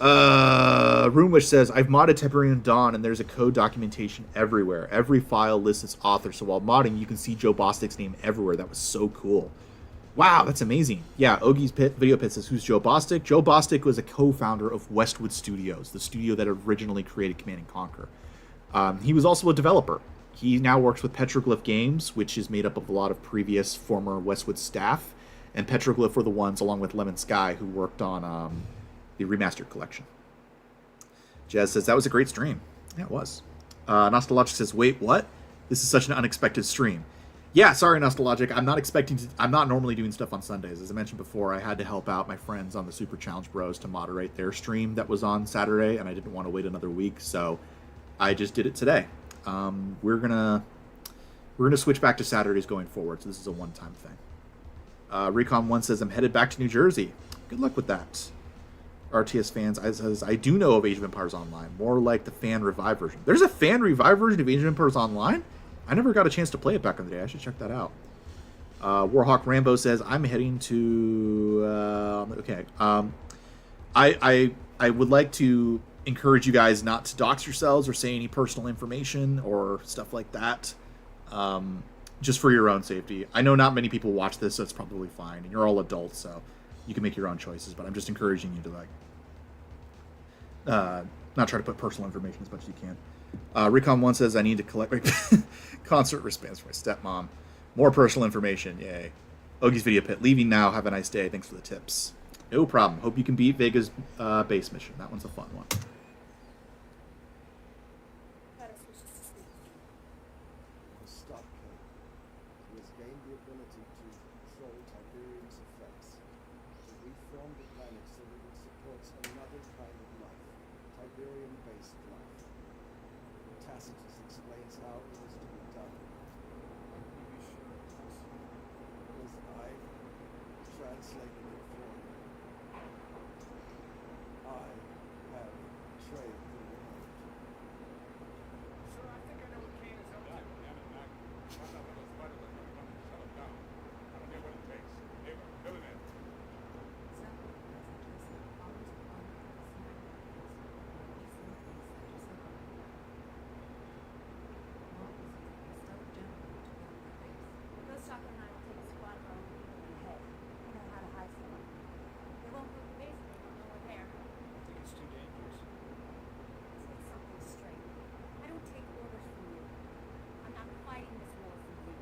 Roomwish says, I've modded Tiberian Dawn and there's a code documentation everywhere. Every file lists its author, so while modding, you can see Joe Bostic's name everywhere. That was so cool. Wow, that's amazing. Yeah, Ogie's Video Pit says, who's Joe Bostic? Joe Bostic was a co-founder of Westwood Studios, the studio that originally created Command & Conquer. He was also a developer. He now works with Petroglyph Games, which is made up of a lot of previous former Westwood staff, and Petroglyph were the ones, along with Lemon Sky, who worked on the remastered collection. Jazz says, that was a great stream. Yeah, it was. Nostalgic says, wait, what? This is such an unexpected stream. Yeah, sorry, Nostalgic. I'm not normally doing stuff on Sundays. As I mentioned before, I had to help out my friends on the Super Challenge Bros to moderate their stream that was on Saturday, and I didn't want to wait another week, so I just did it today. We're gonna switch back to Saturdays going forward, so this is a one-time thing. Recon 1 says, I'm headed back to New Jersey. Good luck with that. RTS fans, I do know of Age of Empires Online, more like the fan revive version. There's a fan revive version of Age of Empires Online? I never got a chance to play it back in the day. I should check that out. Warhawk Rambo says, I'm heading to... okay. I would like to encourage you guys not to dox yourselves or say any personal information or stuff like that. Just for your own safety. I know not many people watch this, so it's probably fine. And you're all adults, so you can make your own choices. But I'm just encouraging you to, not try to put personal information as much as you can. Recon 1 says, I need to collect my concert wristbands for my stepmom. More personal information, yay. Ogie's Video Pit, leaving now. Have a nice day. Thanks for the tips. No problem. Hope you can beat Vega's base mission. That one's a fun one. Stop code. He has gained the ability to control Tiberian's effects. To reform the planet so that it supports another kind of life. Tiberian-based life. Tacitus explains how it is to be done. Because I translated it for you. I have betrayed the world. Sir, I think I know what Kane is up to. Find out what those fighters are going to come and shut him down. I don't care what it takes. Neighbor, fill him in. Ghost Stalker and I will take a squad for our people in the head. We know how to hide from them. They won't move the base if they don't know we're there. I think it's too dangerous. Say something straight. I don't take orders from you. I'm not fighting this war for you.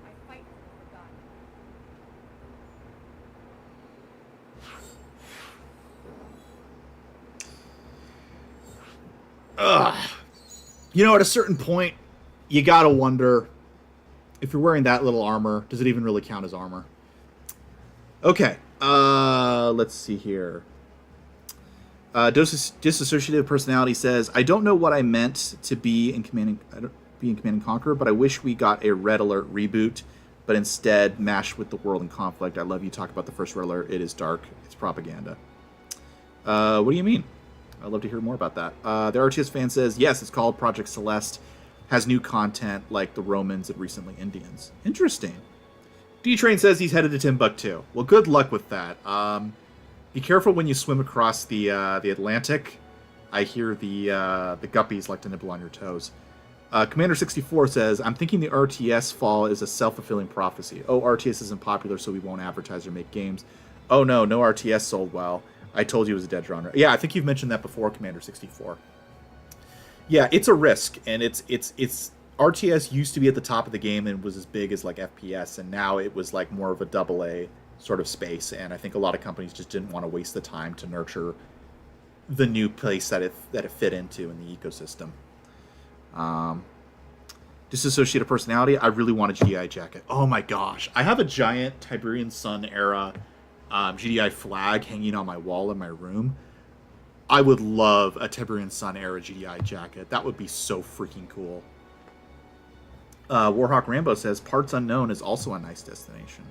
I fight for the forgotten. Ugh. At a certain point, you gotta wonder, if you're wearing that little armor, does it even really count as armor? Okay, let's see here. Disassociative Personality says, I don't know what I meant to be in Command and Conquer, but I wish we got a Red Alert reboot, but instead mashed with the world in conflict. I love you talk about the first Red Alert. It is dark. It's propaganda. What do you mean? I'd love to hear more about that. The RTS fan says, yes, it's called Project Celeste. Has new content like the Romans and recently Indians. Interesting. D-Train says he's headed to Timbuktu. Well, good luck with that. Be careful when you swim across the Atlantic. I hear the guppies like to nibble on your toes. Commander 64 says, I'm thinking the RTS fall is a self-fulfilling prophecy. Oh, RTS isn't popular, so we won't advertise or make games. Oh no RTS sold well. I told you it was a dead genre. Yeah, I think you've mentioned that before, Commander 64. Yeah, it's a risk, and it's RTS used to be at the top of the game and was as big as like FPS, and now it was like more of a double A sort of space, and I think a lot of companies just didn't want to waste the time to nurture the new place that it fit into in the ecosystem. Disassociated personality. I really want a GDI jacket. Oh my gosh, I have a giant Tiberian Sun era GDI flag hanging on my wall in my room. I would love a Tiberian Sun era GDI jacket. That would be so freaking cool. Warhawk Rambo says Parts Unknown is also a nice destination.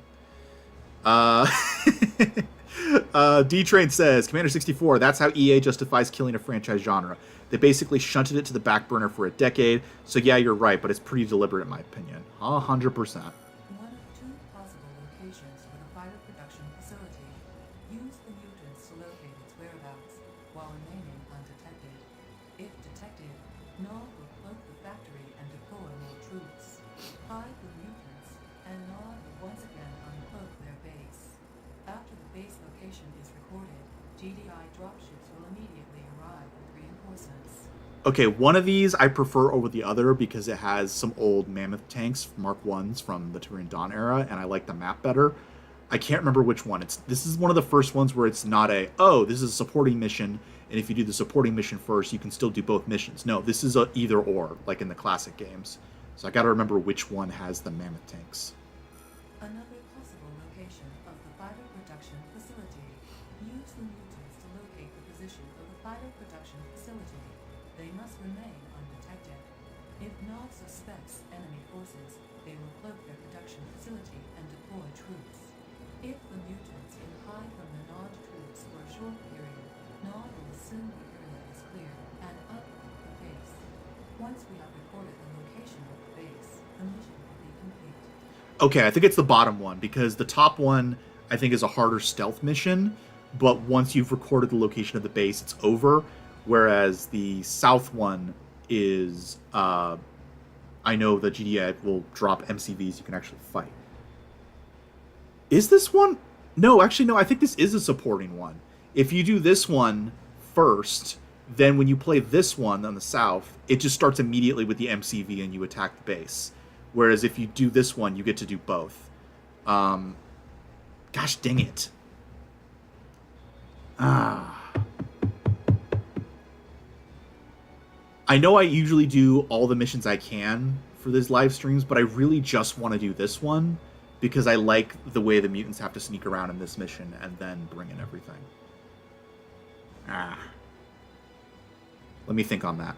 D-Train says, Commander 64, that's how EA justifies killing a franchise genre. They basically shunted it to the back burner for a decade, so yeah, you're right, but it's pretty deliberate in my opinion. 100%. One of two possible locations for the fighter production facility. Use the mutants to locate its whereabouts while remaining undetected. If detected, Nod will cloak the factory and deploy more troops. Hide the mutants, and Nod will once again uncloak their base. After the base location is recorded, GDI dropships will immediately arrive with reinforcements. Okay, one of these I prefer over the other because it has some old mammoth tanks, Mark 1s from the Tiberian Dawn era, and I like the map better. I can't remember which one. This is one of the first ones where it's not this is a supporting mission, and if you do the supporting mission first, you can still do both missions. No, this is a either or, like in the classic games. So I gotta remember which one has the mammoth tanks. Another possible location of the fighter production facility. Use the mutants to locate the position of the fighter production facility. They must remain undetected. If Nod suspects enemy forces, they will cloak their production facility and deploy troops. If the mutants can hide from the Nod troops for a short period, Nod will assume the area is clear and uncloak the base. Once we have recorded the location of the base, the mission will be complete. Okay, I think it's the bottom one, because the top one, I think, is a harder stealth mission, but once you've recorded the location of the base, it's over, whereas the south one is, I know the GDI will drop MCVs you can actually fight. Is this one? No, actually, no, I think this is a supporting one. If you do this one first, then when you play this one on the south, it just starts immediately with the MCV and you attack the base. Whereas if you do this one, you get to do both. Gosh dang it. I know I usually do all the missions I can for these live streams, but I really just want to do this one because I like the way the mutants have to sneak around in this mission and then bring in everything. Let me think on that.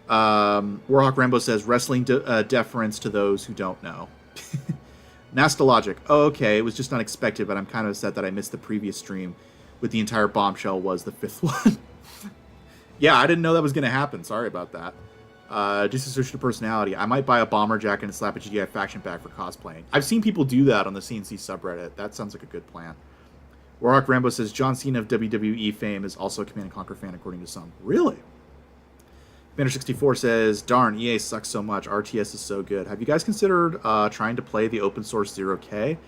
Warhawk Rambo says, wrestling deference to those who don't know. Nastalogic. Oh, okay, it was just unexpected, but I'm kind of upset that I missed the previous stream with the entire bombshell was the fifth one. Yeah, I didn't know that was going to happen. Sorry about that. Disassociated personality. I might buy a bomber jacket and slap a GDI faction bag for cosplaying. I've seen people do that on the CNC subreddit. That sounds like a good plan. Warhawk Rambo says, John Cena of WWE fame is also a Command & Conquer fan, according to some. Really? Commander 64 says, darn, EA sucks so much. RTS is so good. Have you guys considered trying to play the open source 0K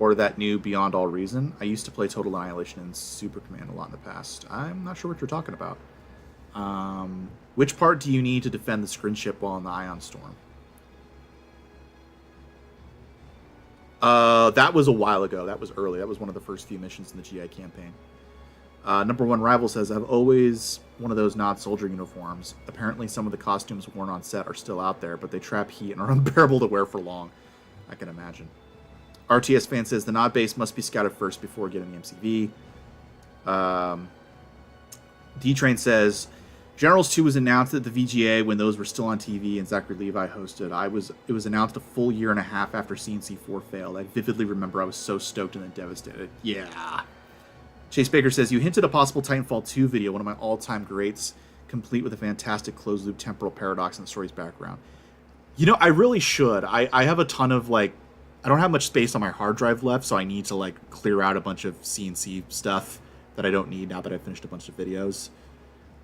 or that new Beyond All Reason? I used to play Total Annihilation and Super Command a lot in the past. I'm not sure what you're talking about. Which part do you need to defend the Scrin ship while in the Ion Storm? That was a while ago. That was early. That was one of the first few missions in the GI campaign. Number one rival says, I've always one of those Nod soldier uniforms. Apparently some of the costumes worn on set are still out there, but they trap heat and are unbearable to wear for long. I can imagine. RTS fan says, the Nod base must be scouted first before getting the MCV. D-Train says, Generals 2 was announced at the VGA when those were still on TV and Zachary Levi hosted. It was announced a full year and a half after CNC4 failed. I vividly remember I was so stoked and then devastated. Yeah. Chase Baker says, you hinted a possible Titanfall 2 video, one of my all-time greats, complete with a fantastic closed-loop temporal paradox in the story's background. You know, I really should. I have a ton of, like, I don't have much space on my hard drive left, so I need to, like, clear out a bunch of CNC stuff that I don't need now that I've finished a bunch of videos.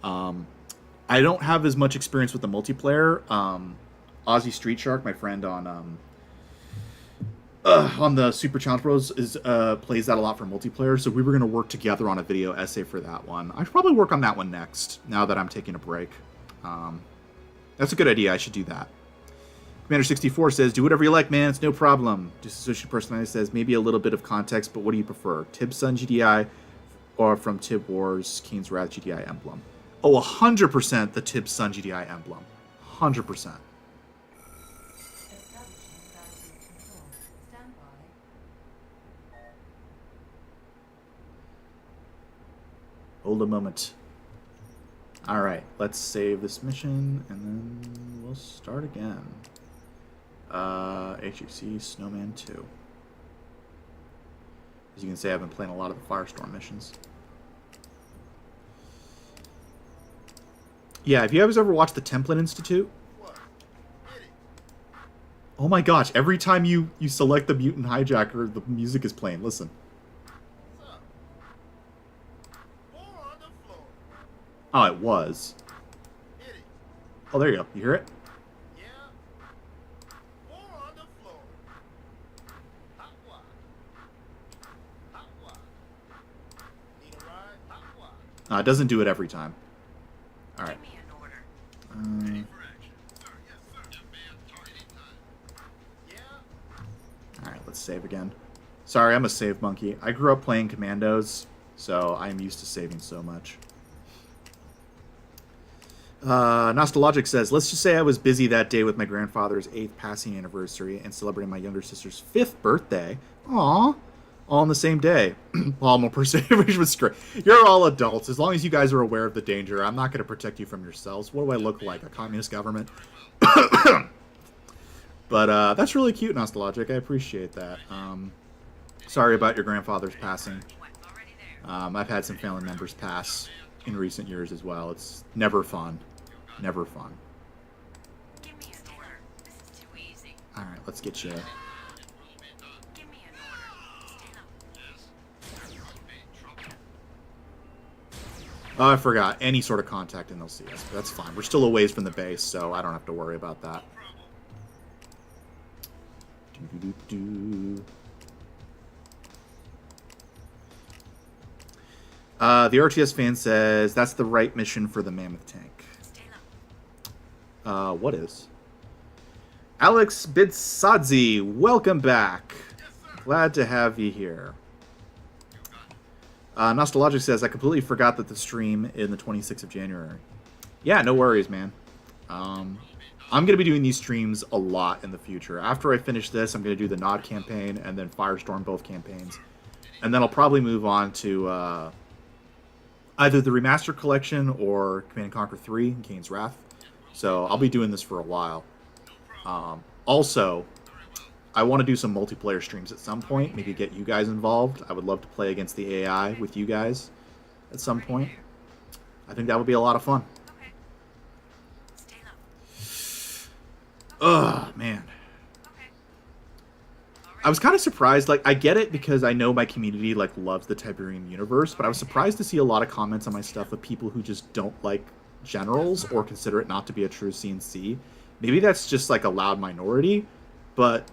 I don't have as much experience with the multiplayer. Aussie Street Shark, my friend on the Super Challenge Bros, plays that a lot for multiplayer, so we were going to work together on a video essay for that one. I should probably work on that one next, now that I'm taking a break. That's a good idea. I should do that. Commander64 says, do whatever you like, man. It's no problem. Disassociated Personality says, maybe a little bit of context, but what do you prefer? Tib Sun GDI or from Tib Wars Keen's Wrath GDI emblem? Oh, 100% the Tib Sun GDI emblem. 100%. Establishing battlefield control. Stand by. Hold a moment. Alright, let's save this mission, and then we'll start again. HEC Snowman 2. As you can see, I've been playing a lot of the Firestorm missions. Yeah, have you guys ever watched the Template Institute? Oh my gosh, every time you select the Mutant Hijacker, the music is playing. Listen. Oh, it was. Oh, there you go. You hear it? It doesn't do it every time. All right. All right, let's save again. Sorry, I'm a save monkey. I grew up playing Commandos, so I'm used to saving so much. Nostalgic says, let's just say I was busy that day with my grandfather's 8th passing anniversary and celebrating my younger sister's 5th birthday. Aww. All on the same day. Polymer perseverance was great. You're all adults. As long as you guys are aware of the danger, I'm not going to protect you from yourselves. What do I look like? A communist government? But that's really cute, Nostalgic. I appreciate that. Sorry about your grandfather's passing. I've had some family members pass in recent years as well. It's never fun. Never fun. Give me an order. This is too easy. Alright, let's get you. Give me an order. Stand up. Oh, I forgot. Any sort of contact and they'll see us. But that's fine. We're still a ways from the base, so I don't have to worry about that. The RTS fan says, that's the right mission for the Mammoth Tank. What is? Alex Bidsadzi, welcome back. Glad to have you here. Nostalgic says, I completely forgot that the stream in the 26th of January. Yeah, no worries, man. I'm going to be doing these streams a lot in the future. After I finish this, I'm going to do the Nod campaign and then Firestorm, both campaigns. And then I'll probably move on to either the Remastered Collection or Command & Conquer 3, Keen's Wrath. So I'll be doing this for a while. Also, I want to do some multiplayer streams at some point. Maybe get you guys involved. I would love to play against the AI with you guys at some point. I think that would be a lot of fun. Okay. Stay low. Ugh, man. Okay. I was kind of surprised. Like, I get it because I know my community, like, loves the Tiberian universe, but I was surprised to see a lot of comments on my stuff of people who just don't like generals or consider it not to be a true CNC. Maybe that's just, like, a loud minority, but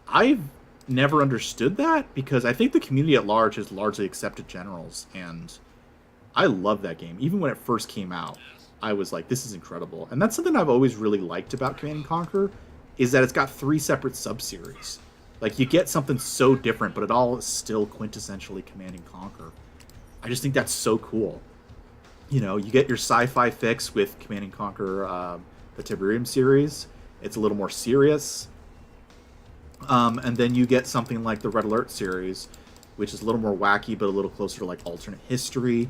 I've never understood that because I think the community at large has largely accepted generals, and I love that game. Even when it first came out, I was like, this is incredible. And that's something I've always really liked about Command & Conquer, is that it's got 3 separate sub-series. Like, you get something so different, but it all is still quintessentially Command & Conquer. I just think that's so cool. You know, you get your sci-fi fix with Command & Conquer, the Tiberian series. It's a little more serious. And then you get something like the Red Alert series, which is a little more wacky, but a little closer to, like, alternate history.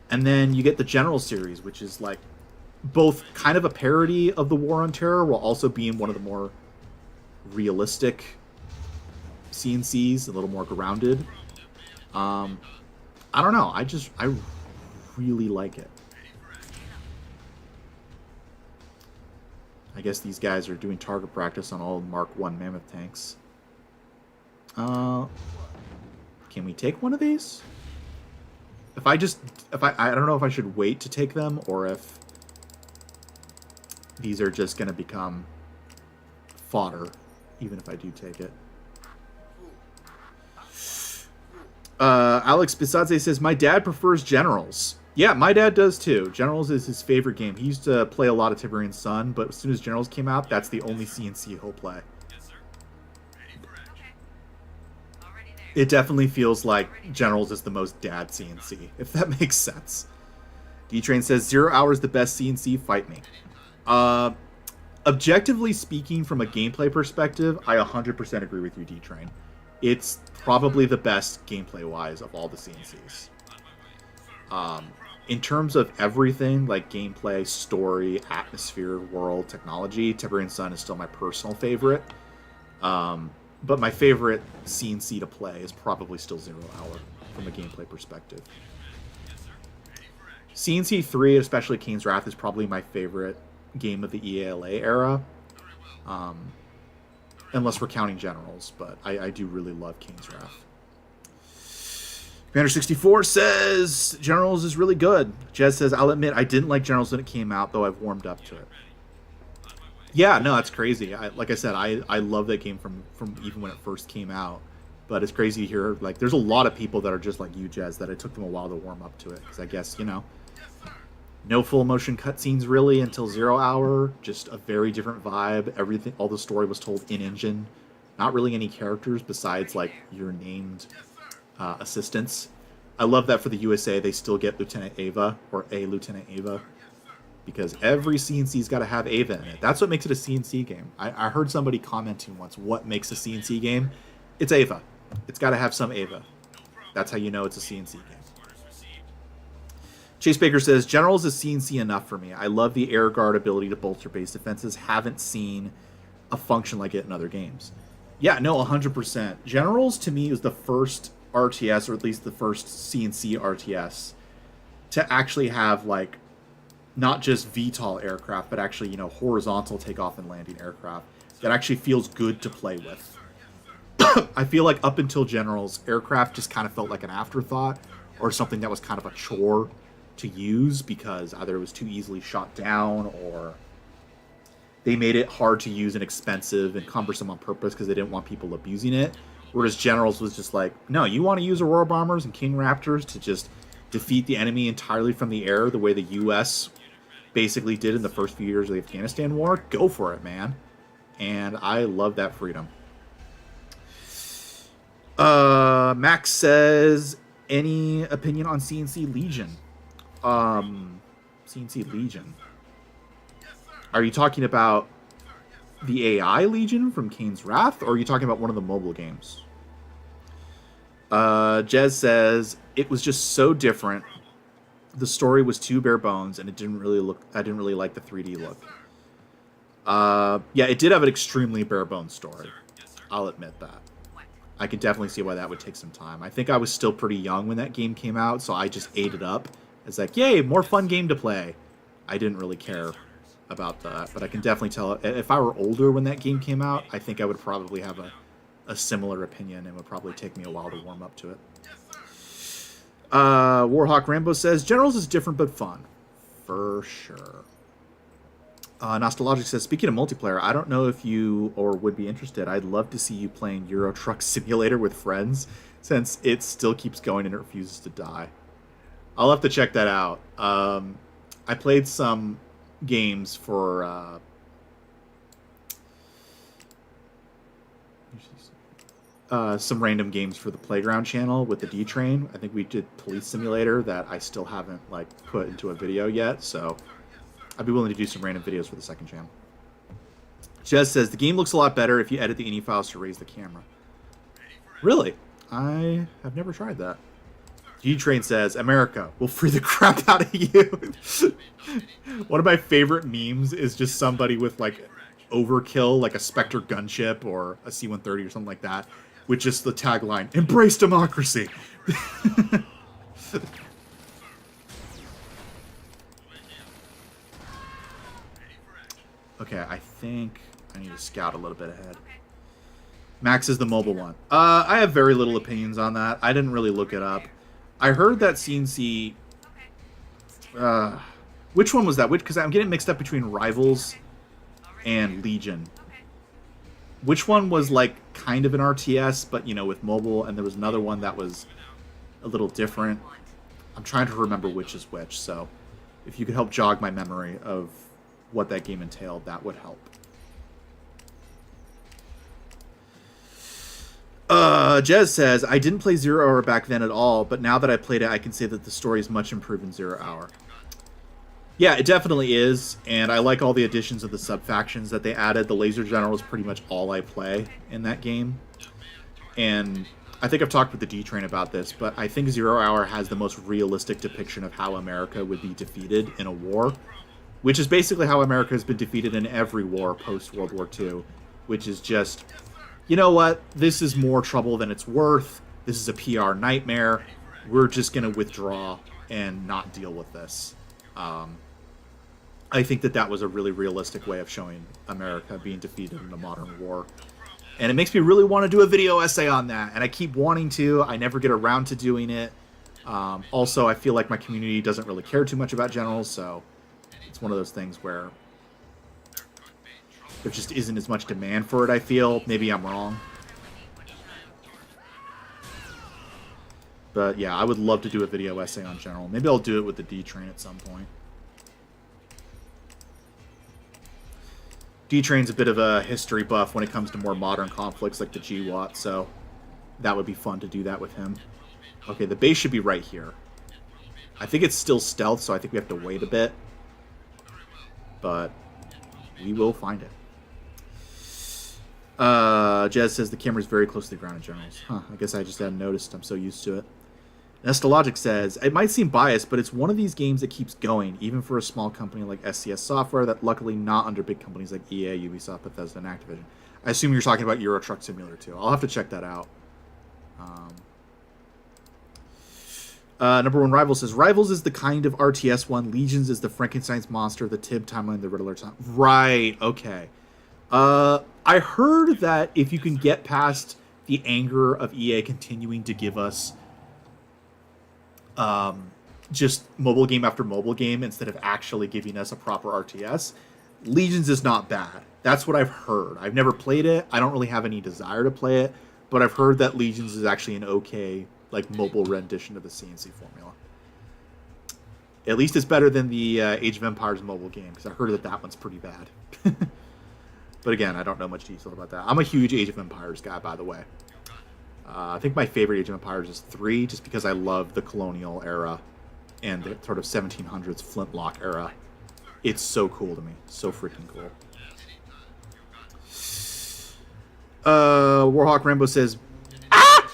And then you get the General series, which is, like, both kind of a parody of the War on Terror, while also being one of the more realistic CNCs, a little more grounded. I don't know. I really like it. I guess these guys are doing target practice on all Mark 1 Mammoth tanks. Can we take one of these? I don't know if I should wait to take them or if these are just going to become fodder, even if I do take it. Alex Bisadze says, my dad prefers Generals. Yeah, my dad does too. Generals is his favorite game. He used to play a lot of Tiberian Sun, but as soon as Generals came out, that's the only CNC he'll play. It definitely feels like Generals is the most dad CNC, if that makes sense. D-Train says, 0 hours the best CNC, fight me. Objectively speaking, from a gameplay perspective, I 100% agree with you, D-Train. It's probably the best gameplay-wise of all the CNCs. In terms of everything, like gameplay, story, atmosphere, world, technology, Tiberian Sun is still my personal favorite. But my favorite CNC to play is probably still 0 Hour from a gameplay perspective. CNC 3, especially Kane's Wrath, is probably my favorite game of the EALA era. Unless we're counting Generals, but I do really love Kane's Wrath. Commander64 says, Generals is really good. Jez says, I'll admit I didn't like Generals when it came out, though I've warmed up to it. Yeah, no, that's crazy. Like I said, I love that game from even when it first came out. But it's crazy to hear, like, there's a lot of people that are just like you, Jez, that it took them a while to warm up to it. Because I guess, you know, no full motion cutscenes really until 0 Hour. Just a very different vibe. Everything, all the story was told in-engine. Not really any characters besides, like, your named assistants. I love that for the USA, they still get Lieutenant Ava, or a Lieutenant Ava. Because every CNC's got to have Ava in it. That's what makes it a CNC game. I heard somebody commenting once, what makes a CNC game? It's Ava. It's got to have some Ava. That's how you know it's a CNC game. Chase Baker says, Generals is CNC enough for me. I love the air guard ability to bolster base defenses. Haven't seen a function like it in other games. Yeah, no, 100%. Generals, to me, is the first RTS, or at least the first CNC RTS, to actually have, like, not just VTOL aircraft, but actually, you know, horizontal takeoff and landing aircraft that actually feels good to play with. I feel like up until Generals, aircraft just kind of felt like an afterthought or something that was kind of a chore to use because either it was too easily shot down or they made it hard to use and expensive and cumbersome on purpose because they didn't want people abusing it. Whereas Generals was just like, no, you want to use Aurora Bombers and King Raptors to just defeat the enemy entirely from the air the way the U.S. basically did in the first few years of the Afghanistan war? Go for it, man. And I love that freedom. Max says, any opinion on CNC Legion? CNC Legion. Are you talking about the AI Legion from Kane's Wrath, or are you talking about one of the mobile games? Jez says, it was just so different. The story was too bare bones, and it didn't really look. I didn't really like the 3D look. Yeah, it did have an extremely bare bones story. I'll admit that. I can definitely see why that would take some time. I think I was still pretty young when that game came out, so I just ate it up. It's like, yay, more fun game to play. I didn't really care about that, but I can definitely tell if I were older when that game came out, I think I would probably have a similar opinion and would probably take me a while to warm up to it. Warhawk Rambo says, Generals is different but fun. For sure. Nostalgic says, speaking of multiplayer, I don't know if you or would be interested. I'd love to see you playing Euro Truck Simulator with friends, since it still keeps going and it refuses to die. I'll have to check that out. I played some games for... some random games for the Playground channel with the D-Train. I think we did Police Simulator that I still haven't like put into a video yet, so I'd be willing to do some random videos for the second channel. Jez says, the game looks a lot better if you edit the INI files to raise the camera. Really? I have never tried that. D-Train says, America will free the crap out of you. One of my favorite memes is just somebody with like overkill, like a Spectre gunship or a C-130 or something like that, with just the tagline, embrace democracy. Okay, I think I need to scout a little bit ahead. Max is the mobile one. I have very little opinions on that. I didn't really look it up. I heard that CNC... which one was that? Because I'm getting mixed up between Rivals and Legion. Which one was like kind of an RTS, but you know, with mobile, and there was another one that was a little different. I'm trying to remember which is which, so if you could help jog my memory of what that game entailed, that would help. Jez says, I didn't play Zero Hour back then at all, but now that I played it, I can say that the story is much improved in Zero Hour. Yeah, it definitely is, and I like all the additions of the sub-factions that they added. The Laser General is pretty much all I play in that game. And I think I've talked with the D-Train about this, but I think Zero Hour has the most realistic depiction of how America would be defeated in a war, which is basically how America has been defeated in every war post-World War II, which is just, you know what, this is more trouble than it's worth, this is a PR nightmare, we're just going to withdraw and not deal with this. I think that that was a really realistic way of showing America being defeated in a modern war. And it makes me really want to do a video essay on that. And I keep wanting to. I never get around to doing it. Also, I feel like my community doesn't really care too much about generals. So it's one of those things where there just isn't as much demand for it, I feel. Maybe I'm wrong. But yeah, I would love to do a video essay on general. Maybe I'll do it with the D-Train at some point. D-Train's a bit of a history buff when it comes to more modern conflicts like the GWAT, so that would be fun to do that with him. Okay, the base should be right here. I think it's still stealth, so I think we have to wait a bit. But we will find it. Jez says the camera's very close to the ground in generals. Huh, I guess I just hadn't noticed. I'm so used to it. Nestalogic says, it might seem biased, but it's one of these games that keeps going, even for a small company like SCS Software, that luckily not under big companies like EA, Ubisoft, Bethesda, and Activision. I assume you're talking about Euro Truck Simulator 2. I'll have to check that out. Number one Rivals says, Rivals is the kind of RTS one. Legions is the Frankenstein's monster, the Tib timeline, the Riddler time. Right, okay. I heard that if you can get past the anger of EA continuing to give us just mobile game after mobile game instead of actually giving us a proper RTS, Legions is not bad. That's what I've heard. I've never played it. I don't really have any desire to play it, but I've heard that Legions is actually an okay, like, mobile rendition of the CNC formula. At least it's better than the Age of Empires mobile game, because I heard that that one's pretty bad. But again, I don't know much detail about that. I'm a huge Age of Empires guy, by the way. I think my favorite Age of Empires is 3, just because I love the colonial era and the sort of 1700s flintlock era. It's so cool to me. So freaking cool. Warhawk Rainbow says, ah!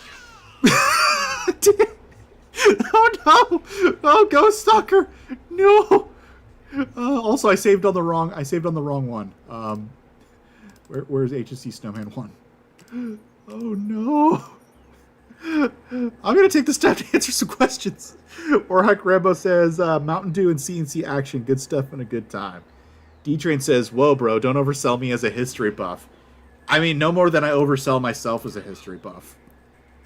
Oh no! Oh, Ghost Stalker! No! Also, I saved on the wrong one. Where's HSC Snowman 1? Oh no! I'm gonna take this time to answer some questions. Warhawk Rambo says, Mountain Dew and CNC action, good stuff and a good time. D-Train says, whoa bro, don't oversell me as a history buff. I mean, no more than I oversell myself as a history buff.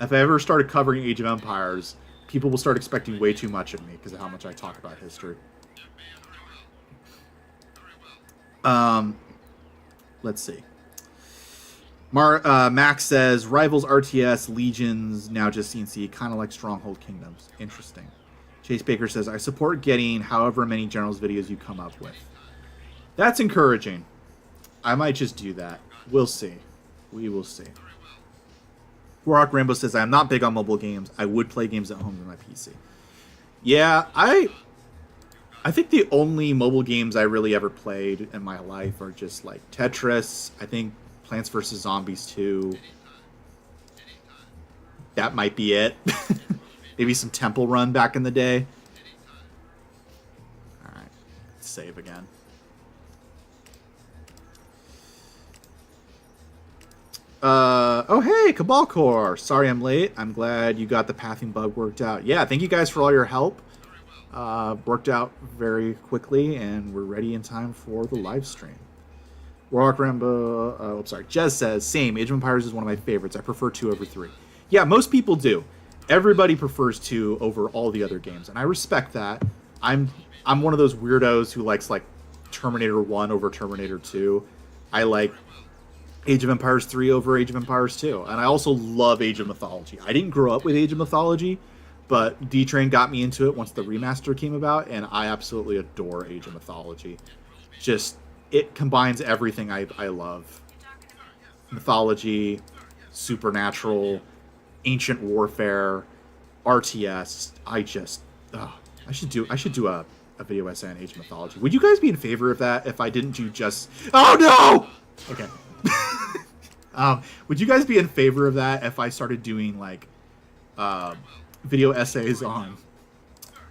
If I ever started covering Age of Empires, people will start expecting way too much of me because of how much I talk about history. Let's see. Max says, Rivals RTS, Legions, now just CNC, kind of like Stronghold Kingdoms. Interesting. Chase Baker says, I support getting however many Generals videos you come up with. That's encouraging. I might just do that. We'll see. We will see. Warhawk Rainbow says, I'm not big on mobile games. I would play games at home on my PC. Yeah, I think the only mobile games I really ever played in my life are just like Tetris, I think Plants vs. Zombies 2. That might be it. Maybe some Temple Run back in the day. Alright. Save again. Oh, hey, Cabal Core. Sorry I'm late. I'm glad you got the pathing bug worked out. Yeah, thank you guys for all your help. Worked out very quickly, and we're ready in time for the live stream. Warlock Rambo, Jez says, same, Age of Empires is one of my favorites. I prefer 2 over 3. Yeah, most people do. Everybody prefers 2 over all the other games, and I respect that. I'm one of those weirdos who likes, like, Terminator 1 over Terminator 2. I like Age of Empires 3 over Age of Empires 2. And I also love Age of Mythology. I didn't grow up with Age of Mythology, but D-Train got me into it once the remaster came about, and I absolutely adore Age of Mythology. Just, it combines everything I love. Mythology, supernatural, ancient warfare, RTS. I should do a video essay on Age of Mythology. Would you guys be in favor of that if I didn't do just... Oh, no! Okay. Would you guys be in favor of that if I started doing, like, video essays on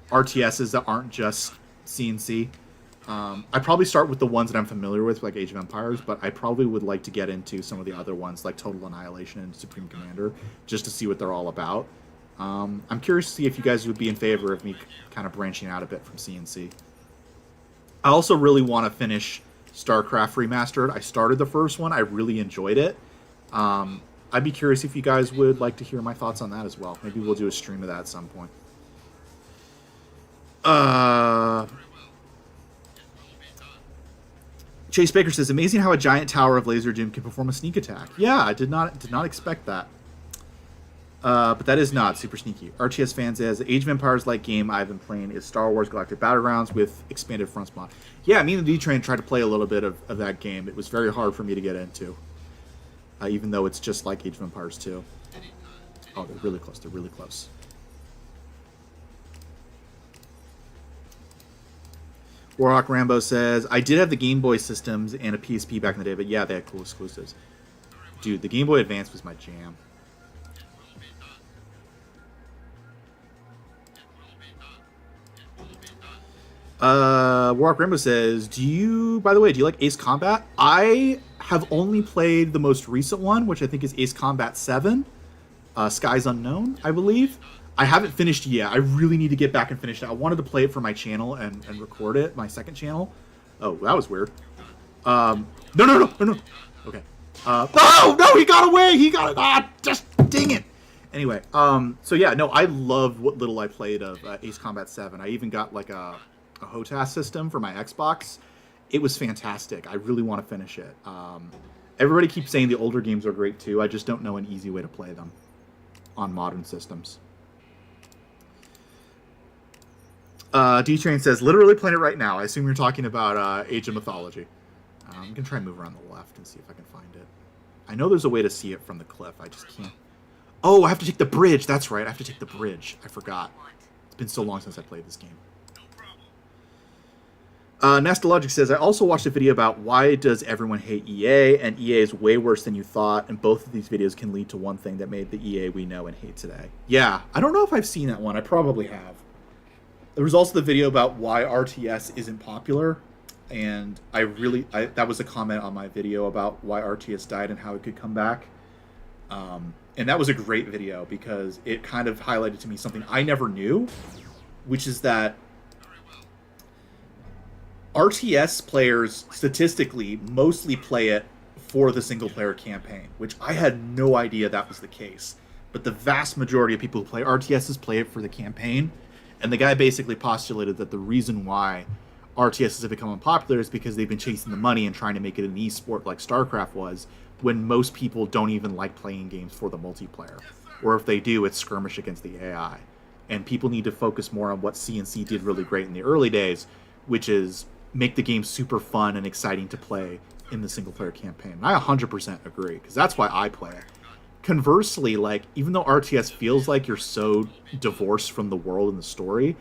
RTSs that aren't just CNC? I probably start with the ones that I'm familiar with, like Age of Empires, but I probably would like to get into some of the other ones, like Total Annihilation and Supreme Commander, just to see what they're all about. I'm curious to see if you guys would be in favor of me kind of branching out a bit from CNC. I also really want to finish StarCraft Remastered. I started the first one. I really enjoyed it. I'd be curious if you guys would like to hear my thoughts on that as well. Maybe we'll do a stream of that at some point. Chase Baker says, amazing how a giant tower of laser gym can perform a sneak attack. Yeah, I did not expect that. But that is not super sneaky. RTS fan says, the Age of Empires-like game I've been playing is Star Wars Galactic Battlegrounds with expanded fronts mod. Yeah, me and the D-Train tried to play a little bit of that game. It was very hard for me to get into. Even though it's just like Age of Empires 2. Oh, they're really close. They're really close. Warhawk Rambo says, I did have the Game Boy systems and a PSP back in the day, but yeah, they had cool exclusives. Dude, the Game Boy Advance was my jam. Warhawk Rambo says, by the way, do you like Ace Combat? I have only played the most recent one, which I think is Ace Combat 7. Skies Unknown, I believe. I haven't finished yet. I really need to get back and finish it. I wanted to play it for my channel and record it, my second channel. Oh, that was weird. No. Okay. No, he got away! He got it! Just dang it! Anyway, so yeah, no, I love what little I played of Ace Combat 7. I even got like a HOTAS system for my Xbox. It was fantastic. I really want to finish it. Everybody keeps saying the older games are great too. I just don't know an easy way to play them on modern systems. D-Train says, literally playing it right now. I assume you're talking about Age of Mythology. I'm going to try and move around the left and see if I can find it. I know there's a way to see it from the cliff. I just can't. Oh, I have to take the bridge. That's right. I have to take the bridge. I forgot. It's been so long since I played this game. Nastalogic says, I also watched a video about why does everyone hate EA, and EA is way worse than you thought, and both of these videos can lead to one thing that made the EA we know and hate today. Yeah, I don't know if I've seen that one. I probably have. There was also the video about why RTS isn't popular, and that was a comment on my video about why RTS died and how it could come back. And that was a great video because it kind of highlighted to me something I never knew, which is that RTS players statistically mostly play it for the single player campaign, which I had no idea that was the case. But the vast majority of people who play RTSs play it for the campaign. And the guy basically postulated that the reason why RTSs have become unpopular is because they've been chasing the money and trying to make it an esport like StarCraft was, when most people don't even like playing games for the multiplayer. Or if they do, it's skirmish against the AI. And people need to focus more on what CNC did really great in the early days, which is make the game super fun and exciting to play in the single-player campaign. And I 100% agree, because that's why I play it. Conversely, like, even though RTS feels like you're so divorced from the world and the story,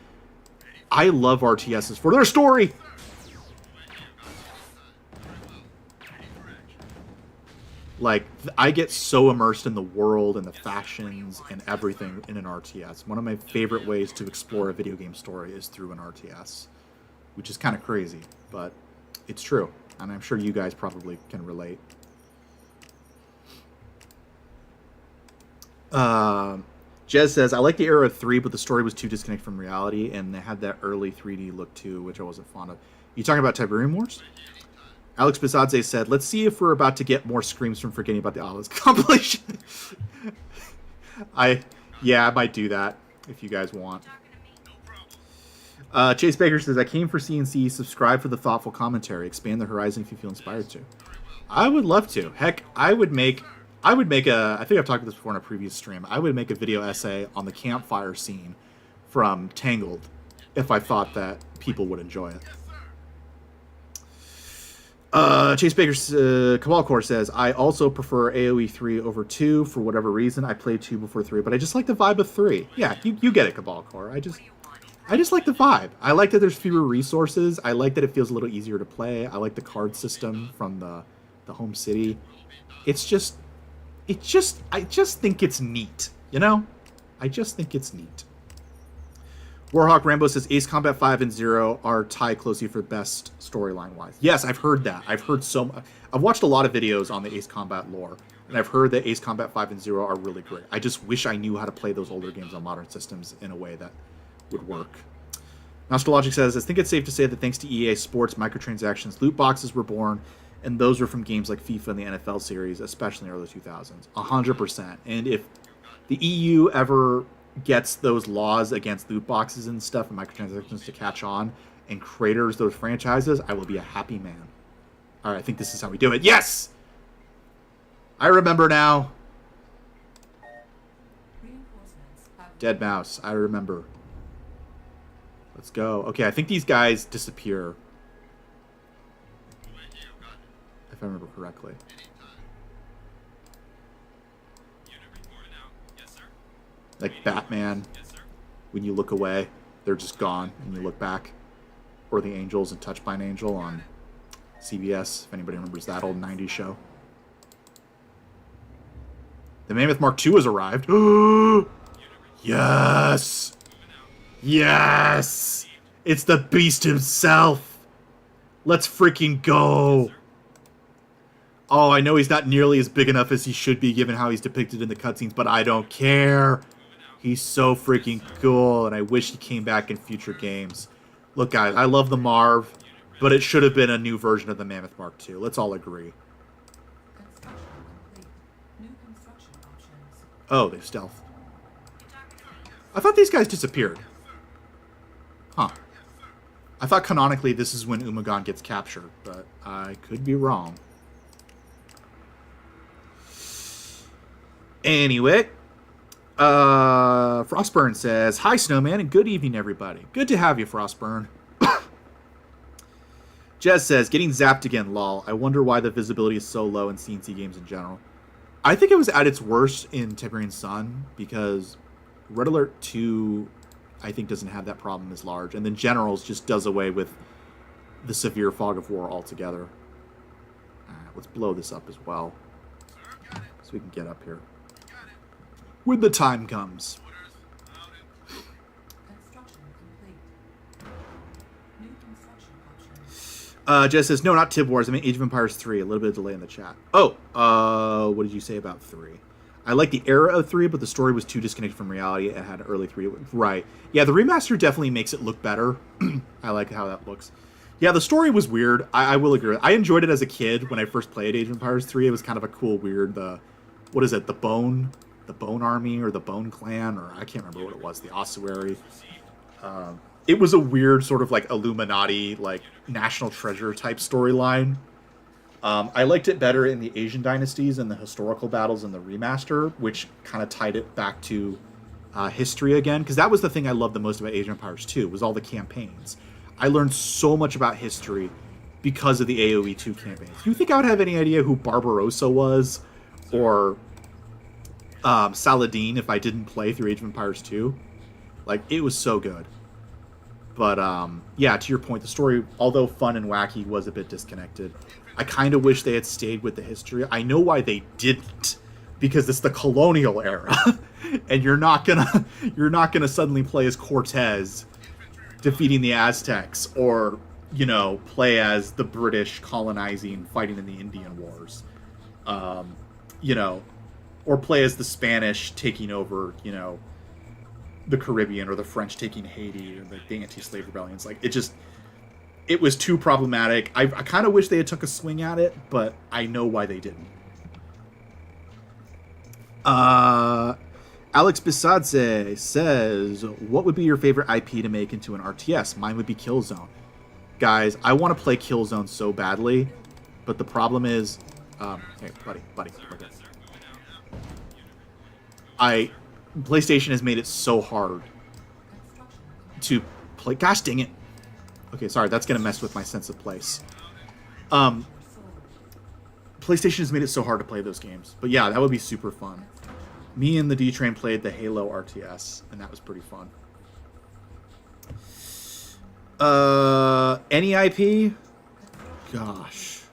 I love RTSs for their story! Like, I get so immersed in the world and the fashions and everything in an RTS. One of my favorite ways to explore a video game story is through an RTS. Which is kind of crazy, but it's true. And I'm sure you guys probably can relate. Jez says, I like the era of 3, but the story was too disconnected from reality, and they had that early 3D look too, which I wasn't fond of. You talking about Tiberian Wars? Alex Bizadze said, let's see if we're about to get more screams from Forgetting About the Olives compilation. Yeah, I might do that if you guys want. Chase Baker says, I came for CNC. Subscribe for the thoughtful commentary. Expand the horizon if you feel inspired to. I would love to. Heck, I would make I think I've talked about this before in a previous stream. I would make a video essay on the campfire scene from Tangled if I thought that people would enjoy it. Chase Baker's Cabal Core says, I also prefer AoE 3 over 2 for whatever reason. I played 2 before 3, but I just like the vibe of 3. Yeah, you get it, Cabal Core. I just like the vibe. I like that there's fewer resources. I like that it feels a little easier to play. I like the card system from the home city. I just think it's neat, you know? I just think it's neat. Warhawk Rambo says Ace Combat 5 and 0 are tied closely for best storyline wise. Yes, I've heard that. I've watched a lot of videos on the Ace Combat lore, and I've heard that Ace Combat 5 and 0 are really great. I just wish I knew how to play those older games on modern systems in a way that would work. Nostalgic says, I think it's safe to say that thanks to EA Sports, microtransactions, loot boxes were born, and those were from games like FIFA and the NFL series, especially in the early 2000s. 100%. And if the EU ever gets those laws against loot boxes and stuff and microtransactions to catch on and craters those franchises, I will be a happy man. All right, I think this is how we do it. Yes! I remember now. Dead mouse. I remember. Let's go. Okay, I think these guys disappear. If I remember correctly. Like Batman, when you look away, they're just gone, and you look back. Or The Angels and Touched by an Angel on CBS, if anybody remembers that old 90s show. The Mammoth Mark II has arrived. Yes! Yes! It's the Beast himself! Let's freaking go! Oh, I know he's not nearly as big enough as he should be given how he's depicted in the cutscenes, but I don't care. He's so freaking cool, and I wish he came back in future games. Look, guys, I love the Marv, but it should have been a new version of the Mammoth Mark II. Let's all agree. Oh, they've stealthed. I thought these guys disappeared. Huh. I thought canonically this is when Umagon gets captured, but I could be wrong. Anyway, Frostburn says, hi, Snowman, and good evening, everybody. Good to have you, Frostburn. Jez says, getting zapped again, lol. I wonder why the visibility is so low in CNC games in general. I think it was at its worst in Tiberian Sun, because Red Alert 2, I think, doesn't have that problem as large. And then Generals just does away with the severe fog of war altogether. Let's blow this up as well, so we can get up here when the time comes. Jess says, no, not Tib Wars. I mean Age of Empires 3. A little bit of delay in the chat. Oh, what did you say about 3? I like the era of 3, but the story was too disconnected from reality. It had early 3. Right. Yeah, the remaster definitely makes it look better. I like how that looks. Yeah, the story was weird. I will agree. I enjoyed it as a kid when I first played Age of Empires 3. It was kind of a cool, weird, what is it, the Bone Army or the Bone Clan, or I can't remember what it was, the Ossuary. It was a weird sort of like Illuminati, like national treasure type storyline. I liked it better in the Asian dynasties and the historical battles in the remaster, which kind of tied it back to history again, because that was the thing I loved the most about Age of Empires 2, was all the campaigns. I learned so much about history because of the AoE 2 campaigns. Do you think I would have any idea who Barbarossa was, or Saladin, if I didn't play through Age of Empires 2? Like, it was so good. But, yeah, to your point, the story, although fun and wacky, was a bit disconnected. I kind of wish they had stayed with the history. I know why they didn't, because it's the colonial era, and you're not gonna suddenly play as Cortez defeating the Aztecs, or, you know, play as the British colonizing, fighting in the Indian Wars. You know, or play as the Spanish taking over, you know, the Caribbean, or the French taking Haiti, or the anti-slave rebellions. Like, it was too problematic. I kind of wish they had took a swing at it, but I know why they didn't. Alex Bisadze says, what would be your favorite IP to make into an RTS? Mine would be Killzone. Guys, I want to play Killzone so badly, but the problem is, hey, buddy. Okay. PlayStation has made it so hard to play. Gosh dang it. Okay, sorry, that's going to mess with my sense of place. PlayStation has made it so hard to play those games. But yeah, that would be super fun. Me and the D-Train played the Halo RTS, and that was pretty fun. Any IP? Gosh.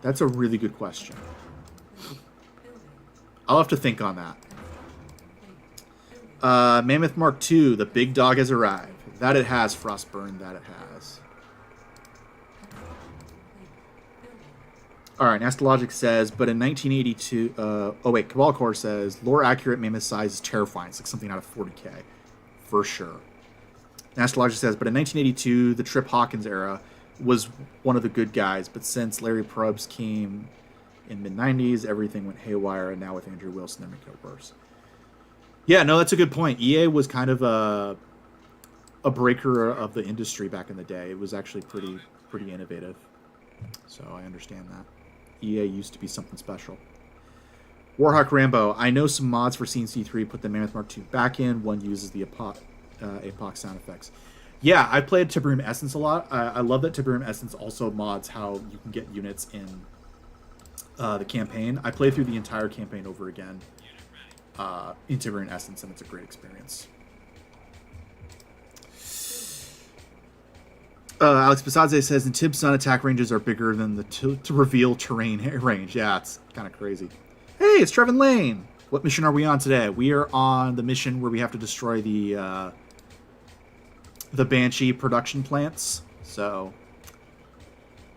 That's a really good question. I'll have to think on that. Mammoth Mark II, the big dog has arrived. That it has, Frostburn, that it has. Alright, Nastologic says, but in 1982... Cabal Core says, lore-accurate mammoth size is terrifying. It's like something out of 40k. For sure. Nastologic says, but in 1982, the Trip Hawkins era was one of the good guys, but since Larry Probst came in mid-90s, everything went haywire, and now with Andrew Wilson, they're making it worse. Yeah, no, that's a good point. EA was kind of a breaker of the industry back in the day. It was actually pretty innovative. So I understand that. EA used to be something special. Warhawk Rambo. I know some mods for Scene C3 put the Mammoth Mark II back in. One uses the APOC sound effects. Yeah, I played Tiberium Essence a lot. I love that Tiberium Essence also mods how you can get units in the campaign. I played through the entire campaign over again in Tiberium Essence, and it's a great experience. Alex Bisadze says, in Tib Sun, attack ranges are bigger than the to reveal terrain range. Yeah, it's kind of crazy. Hey, it's Trevin Lane. What mission are we on today? We are on the mission where we have to destroy the Banshee production plants. So,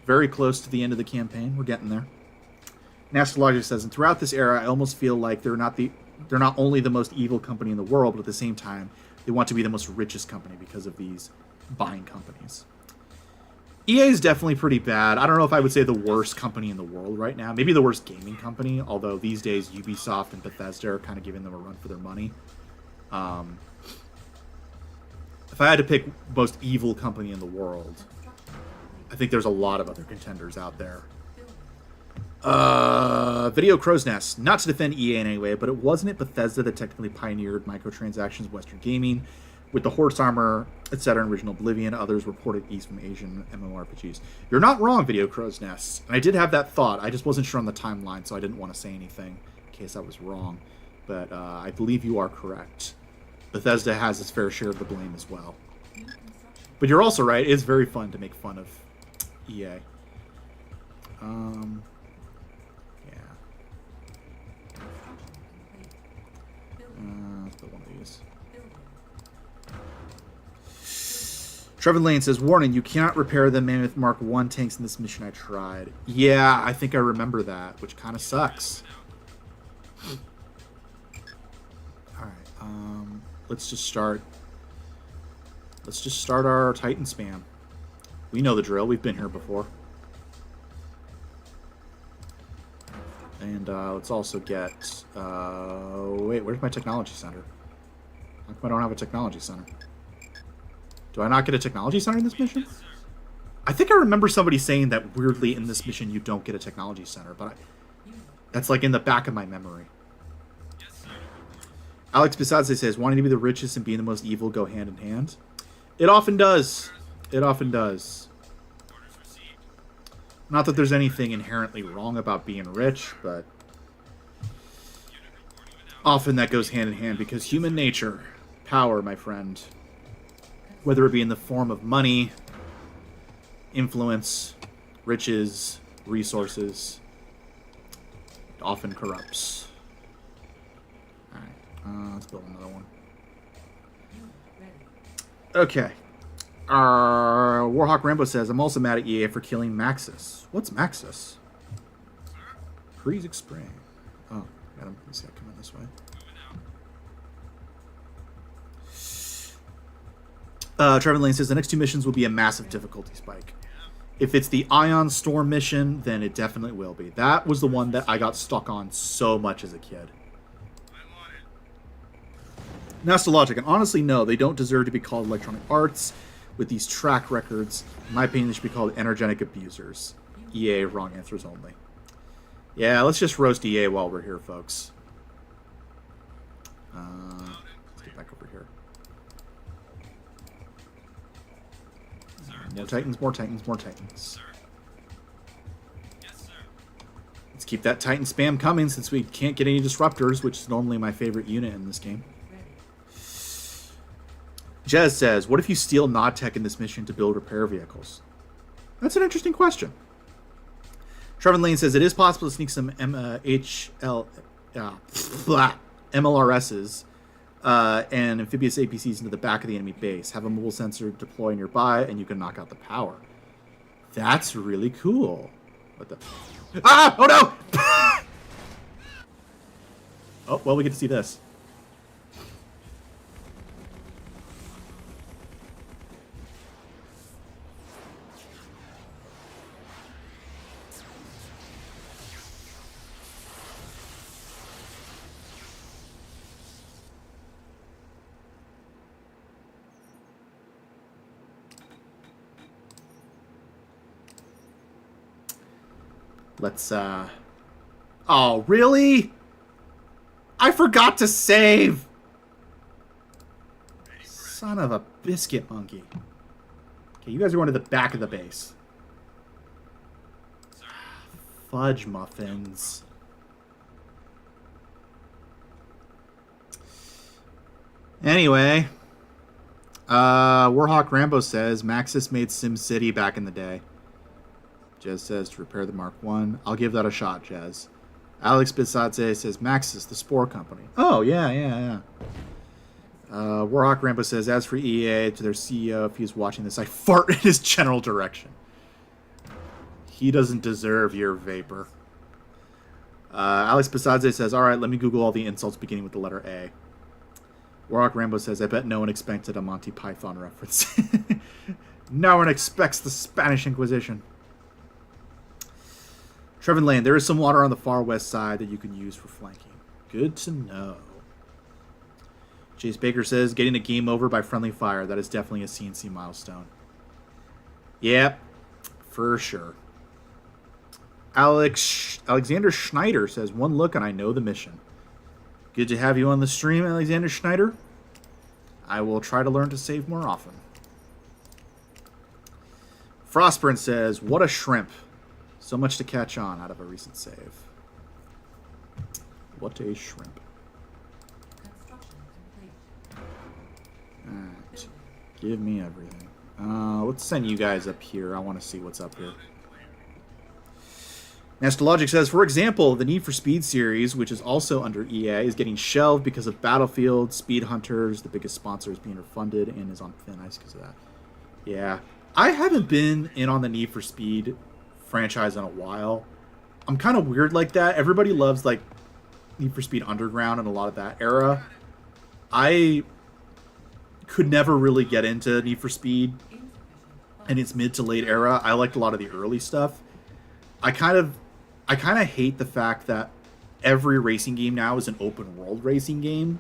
very close to the end of the campaign. We're getting there. Nastologic says, and throughout this era, I almost feel like they're not only the most evil company in the world, but at the same time, they want to be the most richest company because of these buying companies. EA is definitely pretty bad. I don't know if I would say the worst company in the world right now. Maybe the worst gaming company, although these days Ubisoft and Bethesda are kind of giving them a run for their money. If I had to pick most evil company in the world, I think there's a lot of other contenders out there. Video Crow's Nest. Not to defend EA in any way, but wasn't it Bethesda that technically pioneered microtransactions in Western gaming? With the Horse Armor, etc. in original Oblivion, others reported east from Asian MMORPGs. You're not wrong, Video Crow's Nest. And I did have that thought. I just wasn't sure on the timeline, so I didn't want to say anything in case I was wrong. But I believe you are correct. Bethesda has its fair share of the blame as well. But you're also right. It's very fun to make fun of EA. Yeah. Let's put one of these. Trevor Lane says, warning, you cannot repair the Mammoth Mark I tanks in this mission. I tried. Yeah, I think I remember that, which kind of sucks. Alright, let's just start our Titan spam. We know the drill. We've been here before. And let's also get... wait, where's my technology center? How come I don't have a technology center? Do I not get a technology center in this mission? I think I remember somebody saying that weirdly in this mission you don't get a technology center, but that's like in the back of my memory. Alex Bisadze says, wanting to be the richest and being the most evil go hand in hand. It often does. It often does. Not that there's anything inherently wrong about being rich, but often that goes hand in hand because human nature, power, my friend, whether it be in the form of money, influence, riches, resources, it often corrupts. Alright, let's build another one. Okay. Warhawk Rambo says, I'm also mad at EA for killing Maxis. What's Maxis? Freeze Spring. Oh. Got him. He's got to come in this way. Trevor Lane says the next 2 missions will be a massive difficulty spike. If it's the Ion Storm mission, then it definitely will be. That was the one that I got stuck on so much as a kid. Nastologic, and honestly, no, they don't deserve to be called Electronic Arts with these track records. In my opinion, they should be called Energetic Abusers. EA, wrong answers only. Yeah, let's just roast EA while we're here, folks. Let's get back over here. More Titans, more Titans, more Titans. Let's keep that Titan spam coming since we can't get any disruptors, which is normally my favorite unit in this game. Jez says, what if you steal Nod tech in this mission to build repair vehicles? That's an interesting question. Trevor Lane says, it is possible to sneak some MLRSs and amphibious APCs into the back of the enemy base. Have a mobile sensor deploy nearby, and you can knock out the power. That's really cool. What the... Ah! Oh, no! Oh, well, we get to see this. Let's, Oh, really? I forgot to save! Son of a biscuit monkey. Okay, you guys are going to the back of the base. Fudge muffins. Anyway. Warhawk Rambo says, Maxis made SimCity back in the day. Jez says to repair the Mark 1. I'll give that a shot, Jez. Alex Bisatze says Maxis, the Spore Company. Oh, yeah. Warhawk Rambo says, as for EA, to their CEO, if he's watching this, I fart in his general direction. He doesn't deserve your vapor. Alex Bisatze says, alright, let me Google all the insults beginning with the letter A. Warhawk Rambo says, I bet no one expected a Monty Python reference. No one expects the Spanish Inquisition. Trevin Lane, there is some water on the far west side that you can use for flanking. Good to know. Chase Baker says, getting a game over by friendly fire. That is definitely a CNC milestone. Yep, for sure. Alexander Schneider says, one look and I know the mission. Good to have you on the stream, Alexander Schneider. I will try to learn to save more often. Frostburn says, what a shrimp. So much to catch on out of a recent save. What a shrimp. Construction complete. Alright. Give me everything. Let's send you guys up here. I want to see what's up here. Nastologic says, for example, the Need for Speed series, which is also under EA, is getting shelved because of Battlefield, Speed Hunters, the biggest sponsor, is being refunded and is on thin ice because of that. Yeah. I haven't been in on the Need for Speed franchise in a while. I'm kind of weird like that. Everybody loves like Need for Speed Underground and a lot of that era. I could never really get into Need for Speed in its mid to late era. I liked a lot of the early stuff. I kind of hate the fact that every racing game now is an open world racing game.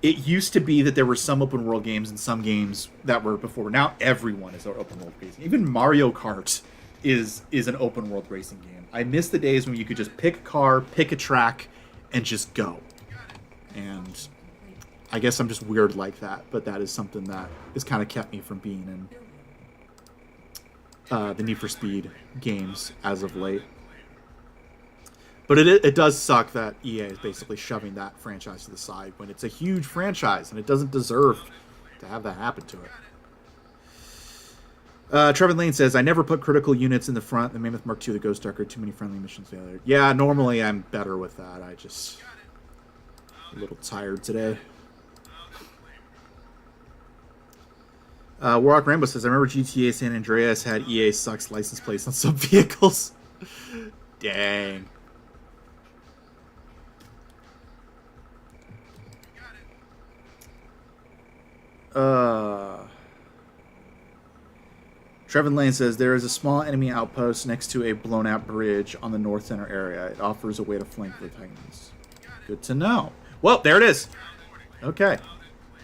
It used to be that there were some open world games and some games that were before. Now everyone is an open world racing. Even Mario Kart is an open world racing game. I miss the days when you could just pick a car, pick a track, and just go. And I guess I'm just weird like that, but that is something that has kind of kept me from being in the Need for Speed games as of late. But it does suck that EA is basically shoving that franchise to the side when it's a huge franchise and it doesn't deserve to have that happen to it. Trevor Lane says, I never put critical units in the front. The Mammoth Mark II, the Ghost Darker, too many friendly missions failure. Yeah, normally I'm better with that. I just a little tired today. Warhawk Rainbow says, I remember GTA San Andreas had EA sucks license plates on some vehicles. Dang. Trevin Lane says there is a small enemy outpost next to a blown-out bridge on the north center area. It offers a way to flank the Titans. Good to know. Well, there it is. Okay,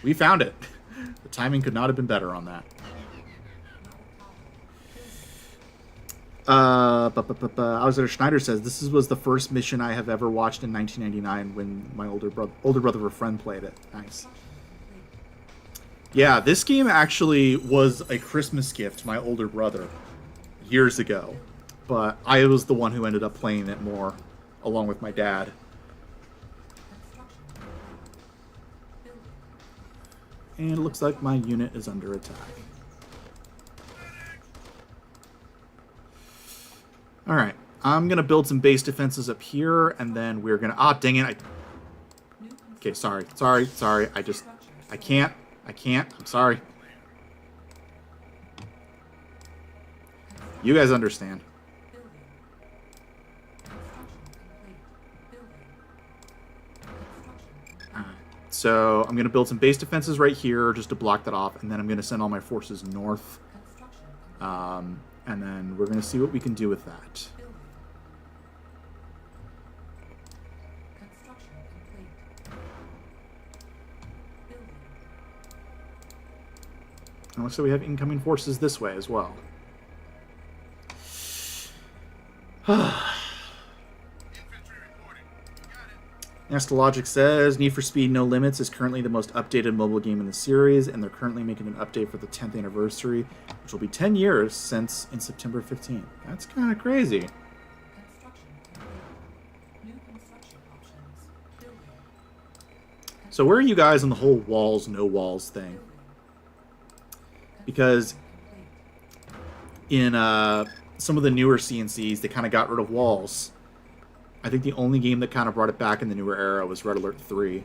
we found it. The timing could not have been better on that. Alexander Schneider says this was the first mission I have ever watched in 1999 when my older brother or friend played it. Nice. Yeah, this game actually was a Christmas gift to my older brother years ago, but I was the one who ended up playing it more, along with my dad. And it looks like my unit is under attack. Alright, I'm going to build some base defenses up here, and then we're going to... Ah, dang it. Okay, sorry. I can't. I'm sorry. You guys understand. So I'm going to build some base defenses right here just to block that off, and then I'm going to send all my forces north. And then we're going to see what we can do with that. And looks like we have incoming forces this way as well. Astrologic says Need for Speed No Limits is currently the most updated mobile game in the series, and they're currently making an update for the 10th anniversary, which will be 10 years since in September 15th. That's kind of crazy. So where are you guys on the whole walls, no walls thing? Because in some of the newer CNCs, they kind of got rid of walls. I think the only game that kind of brought it back in the newer era was Red Alert 3.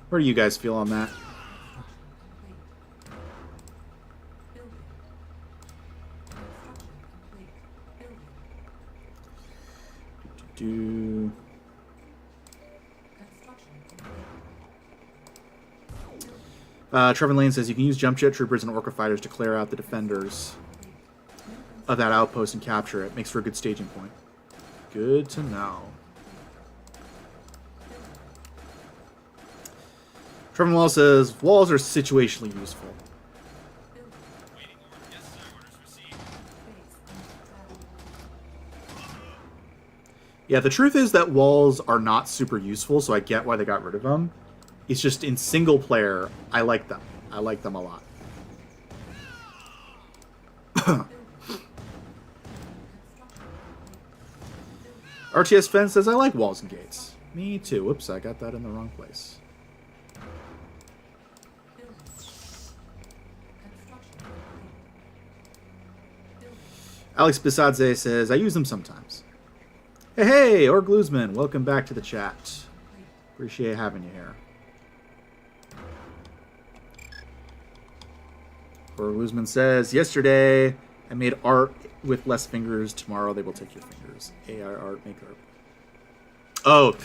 Where do you guys feel on that? Trevor Lane says you can use jump jet troopers and orca fighters to clear out the defenders of that outpost and capture it. Makes for a good staging point. Good to know. Trevor Wall says walls are situationally useful. Yeah, the truth is that walls are not super useful, so I get why they got rid of them. It's just in single player, I like them. I like them a lot. RTS Fence says, I like walls and gates. Me too. Whoops, I got that in the wrong place. Alex Bisadze says, I use them sometimes. Hey, Org Luzman, welcome back to the chat. Appreciate having you here. Or Luzman says, yesterday I made art with less fingers. Tomorrow they will take your fingers. AI art maker. Oh,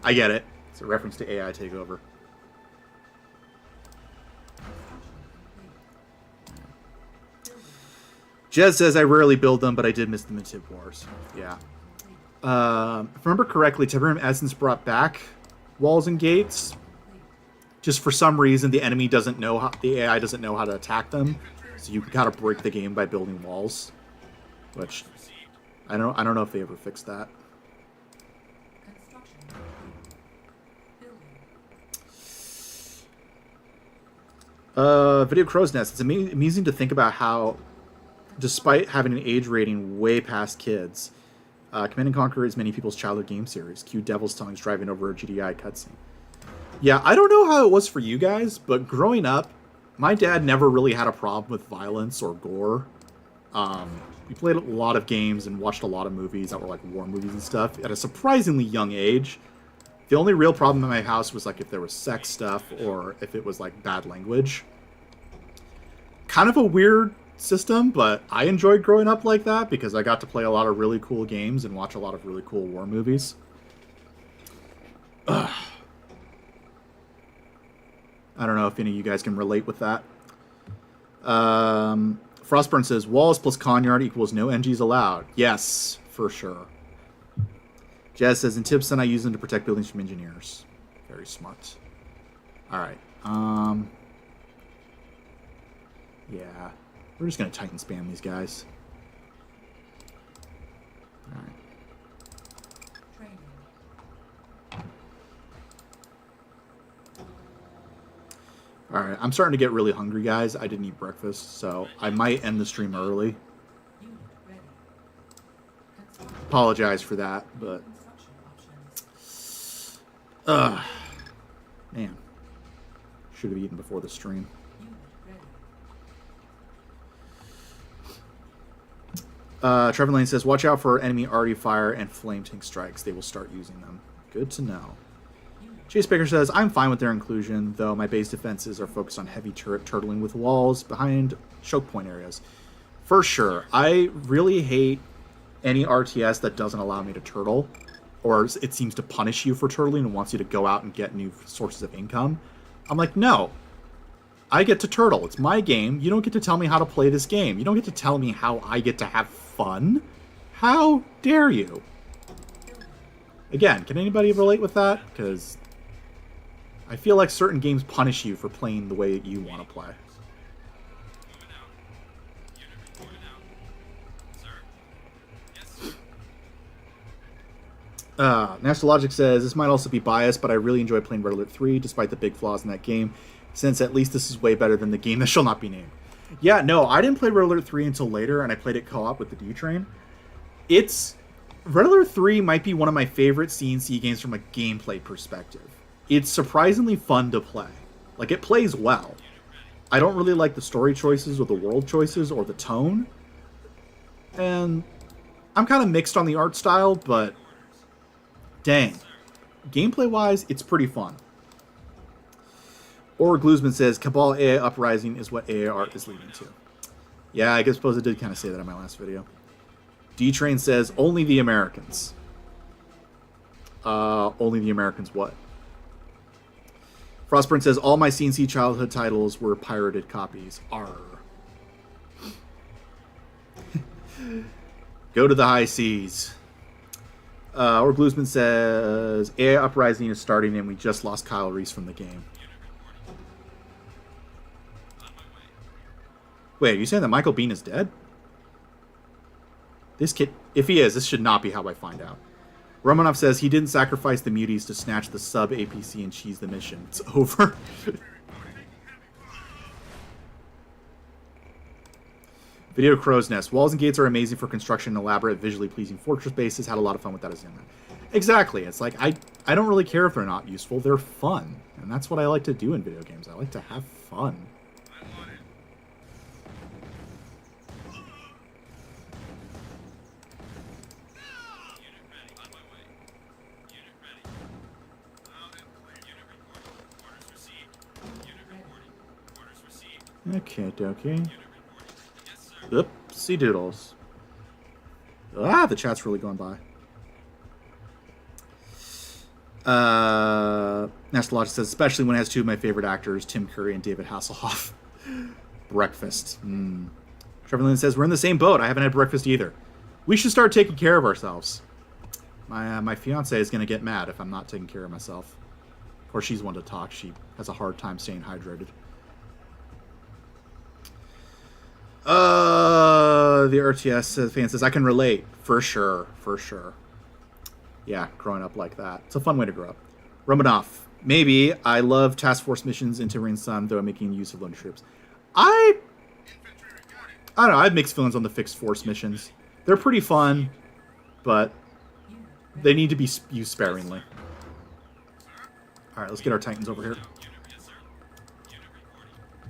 I get it. It's a reference to AI takeover. Jez says, I rarely build them, but I did miss them in Tib Wars. Yeah. If I remember correctly, Tiberian Essence brought back walls and gates. Just for some reason, the enemy doesn't know how, the AI doesn't know how to attack them, so you can kind of break the game by building walls. Which I don't know if they ever fixed that. Video Crow's Nest. It's amazing to think about how, despite having an age rating way past kids, Command & Conquer is many people's childhood game series. Cue Devil's Tongues driving over a GDI cutscene. Yeah, I don't know how it was for you guys, but growing up, my dad never really had a problem with violence or gore. We played a lot of games and watched a lot of movies that were like war movies and stuff at a surprisingly young age. The only real problem in my house was like if there was sex stuff or if it was like bad language. Kind of a weird system, but I enjoyed growing up like that because I got to play a lot of really cool games and watch a lot of really cool war movies. Ugh. I don't know if any of you guys can relate with that. Frostburn says, walls plus Conyard equals no NGs allowed. Yes, for sure. Jazz says, in Tipson, I use them to protect buildings from engineers. Very smart. Alright. Yeah. We're just going to Titan spam these guys. Alright. Training. Alright, I'm starting to get really hungry, guys. I didn't eat breakfast, so I might end the stream early. Unit ready. Construction Apologize for that, but... options. Man. Should have eaten before the stream. Unit ready. Trevor Lane says, watch out for enemy arty fire and flame tank strikes. They will start using them. Good to know. Chase Baker says, I'm fine with their inclusion, though my base defenses are focused on heavy turret turtling with walls behind choke point areas. For sure. I really hate any RTS that doesn't allow me to turtle, or it seems to punish you for turtling and wants you to go out and get new sources of income. I'm like, no. I get to turtle. It's my game. You don't get to tell me how to play this game. You don't get to tell me how I get to have fun. How dare you? Again, can anybody relate with that? Because I feel like certain games punish you for playing the way that you want to play. National Logic says, this might also be biased, but I really enjoy playing Red Alert 3, despite the big flaws in that game, since at least this is way better than the game that shall not be named. Yeah, no, I didn't play Red Alert 3 until later, and I played it co-op with the D-Train. Red Alert 3 might be one of my favorite CNC games from a gameplay perspective. It's surprisingly fun to play. Like, it plays well. I don't really like the story choices or the world choices or the tone. And I'm kind of mixed on the art style, but dang. Gameplay-wise, it's pretty fun. Or Glusman says, Cabal AI Uprising is what AI art is leading to. Yeah, I suppose I did kind of say that in my last video. D-Train says, only the Americans. Only the Americans what? Frostburn says, all my CNC childhood titles were pirated copies. Arr. Go to the high seas. Or Glusman says, AI Uprising is starting and we just lost Kyle Reese from the game. Wait, are you saying that Michael Bean is dead? This kid, if he is, this should not be how I find out. Romanov says he didn't sacrifice the muties to snatch the sub APC and cheese the mission. It's over. Video Crow's Nest. Walls and gates are amazing for construction. Elaborate, visually pleasing fortress bases. Had a lot of fun with that as young man. Exactly. It's like, I don't really care if they're not useful. They're fun. And that's what I like to do in video games. I like to have fun. Okay, dokie. Oopsie doodles. Ah, the chat's really going by. National Logic says, especially when it has two of my favorite actors, Tim Curry and David Hasselhoff. Breakfast. Trevor Lynn says, we're in the same boat. I haven't had breakfast either. We should start taking care of ourselves. My fiance is going to get mad if I'm not taking care of myself. Of course, she's one to talk. She has a hard time staying hydrated. The RTS fan says, I can relate. For sure. For sure. Yeah, growing up like that. It's a fun way to grow up. Romanov. Maybe. I love task force missions in Tiberian Sun, though I'm making use of lone troops. I don't know. I have mixed feelings on the fixed force missions. They're pretty fun, but they need to be used sparingly. Alright, let's get our Titans over here.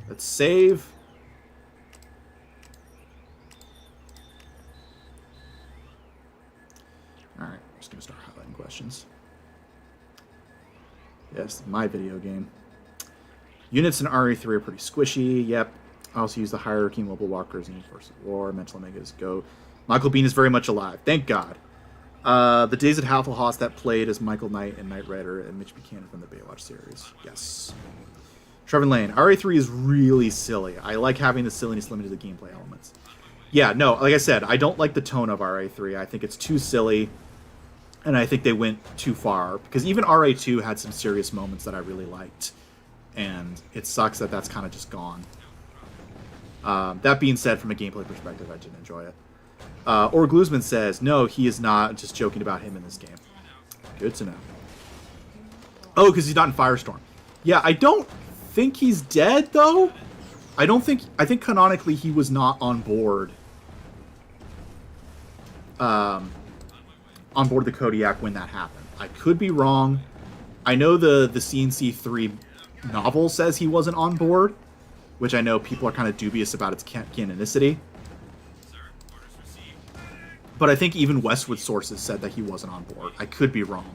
Let's save. Alright, I'm just going to start highlighting questions. Yes, my video game. Units in RE3 are pretty squishy. Yep. I also use the hierarchy mobile walkers in Force of War. Mental Omegas go. Michael Biehn is very much alive. Thank God. The days at Hasselhoff that played as Michael Knight and Knight Rider and Mitch Buchanan from the Baywatch series. Yes. Trevor Lane. RA3 is really silly. I like having the silliness limited to gameplay elements. Yeah, no, like I said, I don't like the tone of RA3. I think it's too silly, and I think they went too far. Because even RA2 had some serious moments that I really liked, and it sucks that that's kind of just gone. That being said, from a gameplay perspective, I did enjoy it. Or Glusman says, no, he is not, just joking about him in this game. Good to know. Oh, because he's not in Firestorm. Yeah, I don't think he's dead, though. I think canonically he was not on board. On board the Kodiak when that happened. I could be wrong. I know the CNC3 novel says he wasn't on board, which I know people are kind of dubious about its canonicity. But I think even Westwood sources said that he wasn't on board. I could be wrong.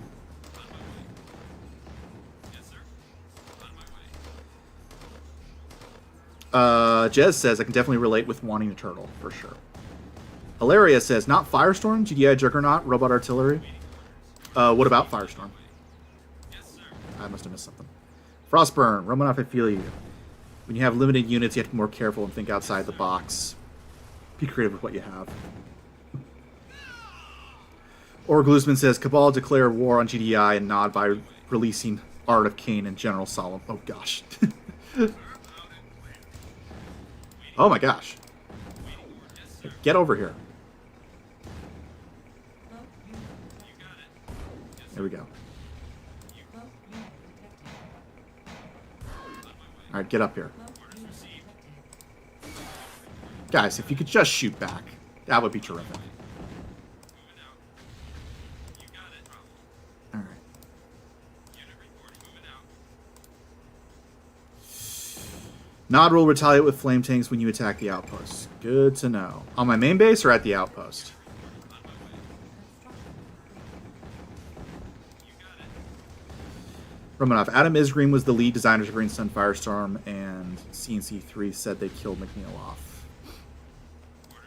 Jez says, I can definitely relate with wanting a turtle, for sure. Hilaria says, not Firestorm, GDI Juggernaut, Robot Artillery. What about Firestorm? I must have missed something. Frostburn, Romanov, I feel you. When you have limited units, you have to be more careful and think outside the box. Be creative with what you have. Or Glusman says, Cabal declare war on GDI and Nod by releasing Art of Cain and General Solemn. Oh, gosh. Oh, my gosh. Get over here. There we go. Alright, get up here. Guys, if you could just shoot back, that would be terrific. Alright. Nod will retaliate with flame tanks when you attack the outpost. Good to know. On my main base or at the outpost? Romanov. Adam Isgreen was the lead designer to Green Sun Firestorm, and CNC3 said they killed McNeil off.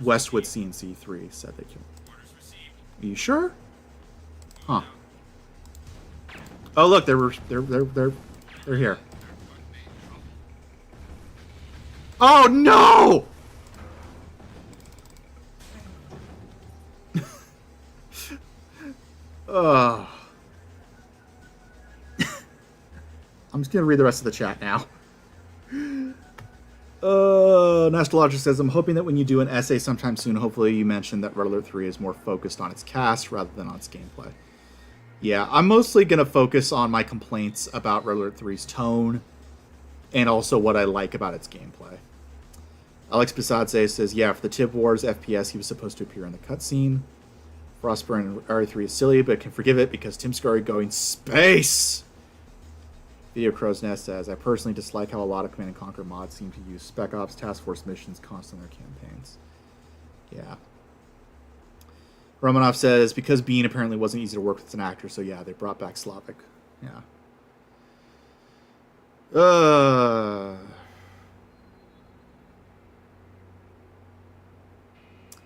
Westwood CNC3 said they killed him. Are you sure? Huh. Oh look, they're here. Oh no! Oh. I'm just going to read the rest of the chat now. Nastologic says, I'm hoping that when you do an essay sometime soon, hopefully you mention that Red Alert 3 is more focused on its cast rather than on its gameplay. Yeah, I'm mostly going to focus on my complaints about Red Alert 3's tone and also what I like about its gameplay. Alex Pisadze says, yeah, for the Tib Wars FPS, he was supposed to appear in the cutscene. Frostburn and RE3 is silly, but can forgive it because Tim Scurry going space! Video Crow's Nest says, I personally dislike how a lot of Command & Conquer mods seem to use Spec Ops Task Force missions constantly in their campaigns. Yeah. Romanov says, because Bean apparently wasn't easy to work with as an actor, so yeah, they brought back Slavic. Yeah.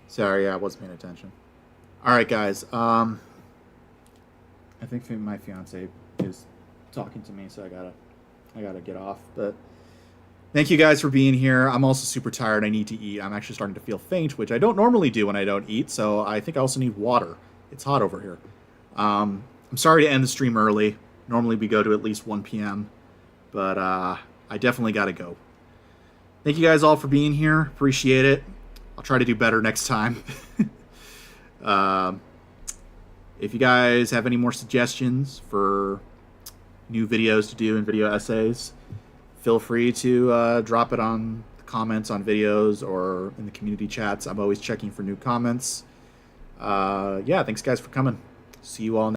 Sorry, yeah, I wasn't paying attention. Alright, guys. I think my fiance is talking to me, so I gotta get off. But thank you guys for being here. I'm also super tired. I need to eat. I'm actually starting to feel faint, which I don't normally do when I don't eat, so I think I also need water. It's hot over here. I'm sorry to end the stream early. Normally we go to at least 1 p.m., but I definitely gotta go. Thank you guys all for being here. Appreciate it. I'll try to do better next time. If you guys have any more suggestions for new videos to do and video essays, feel free to drop it on the comments on videos or in the community chats. I'm always checking for new comments. Yeah, thanks guys for coming. See you all next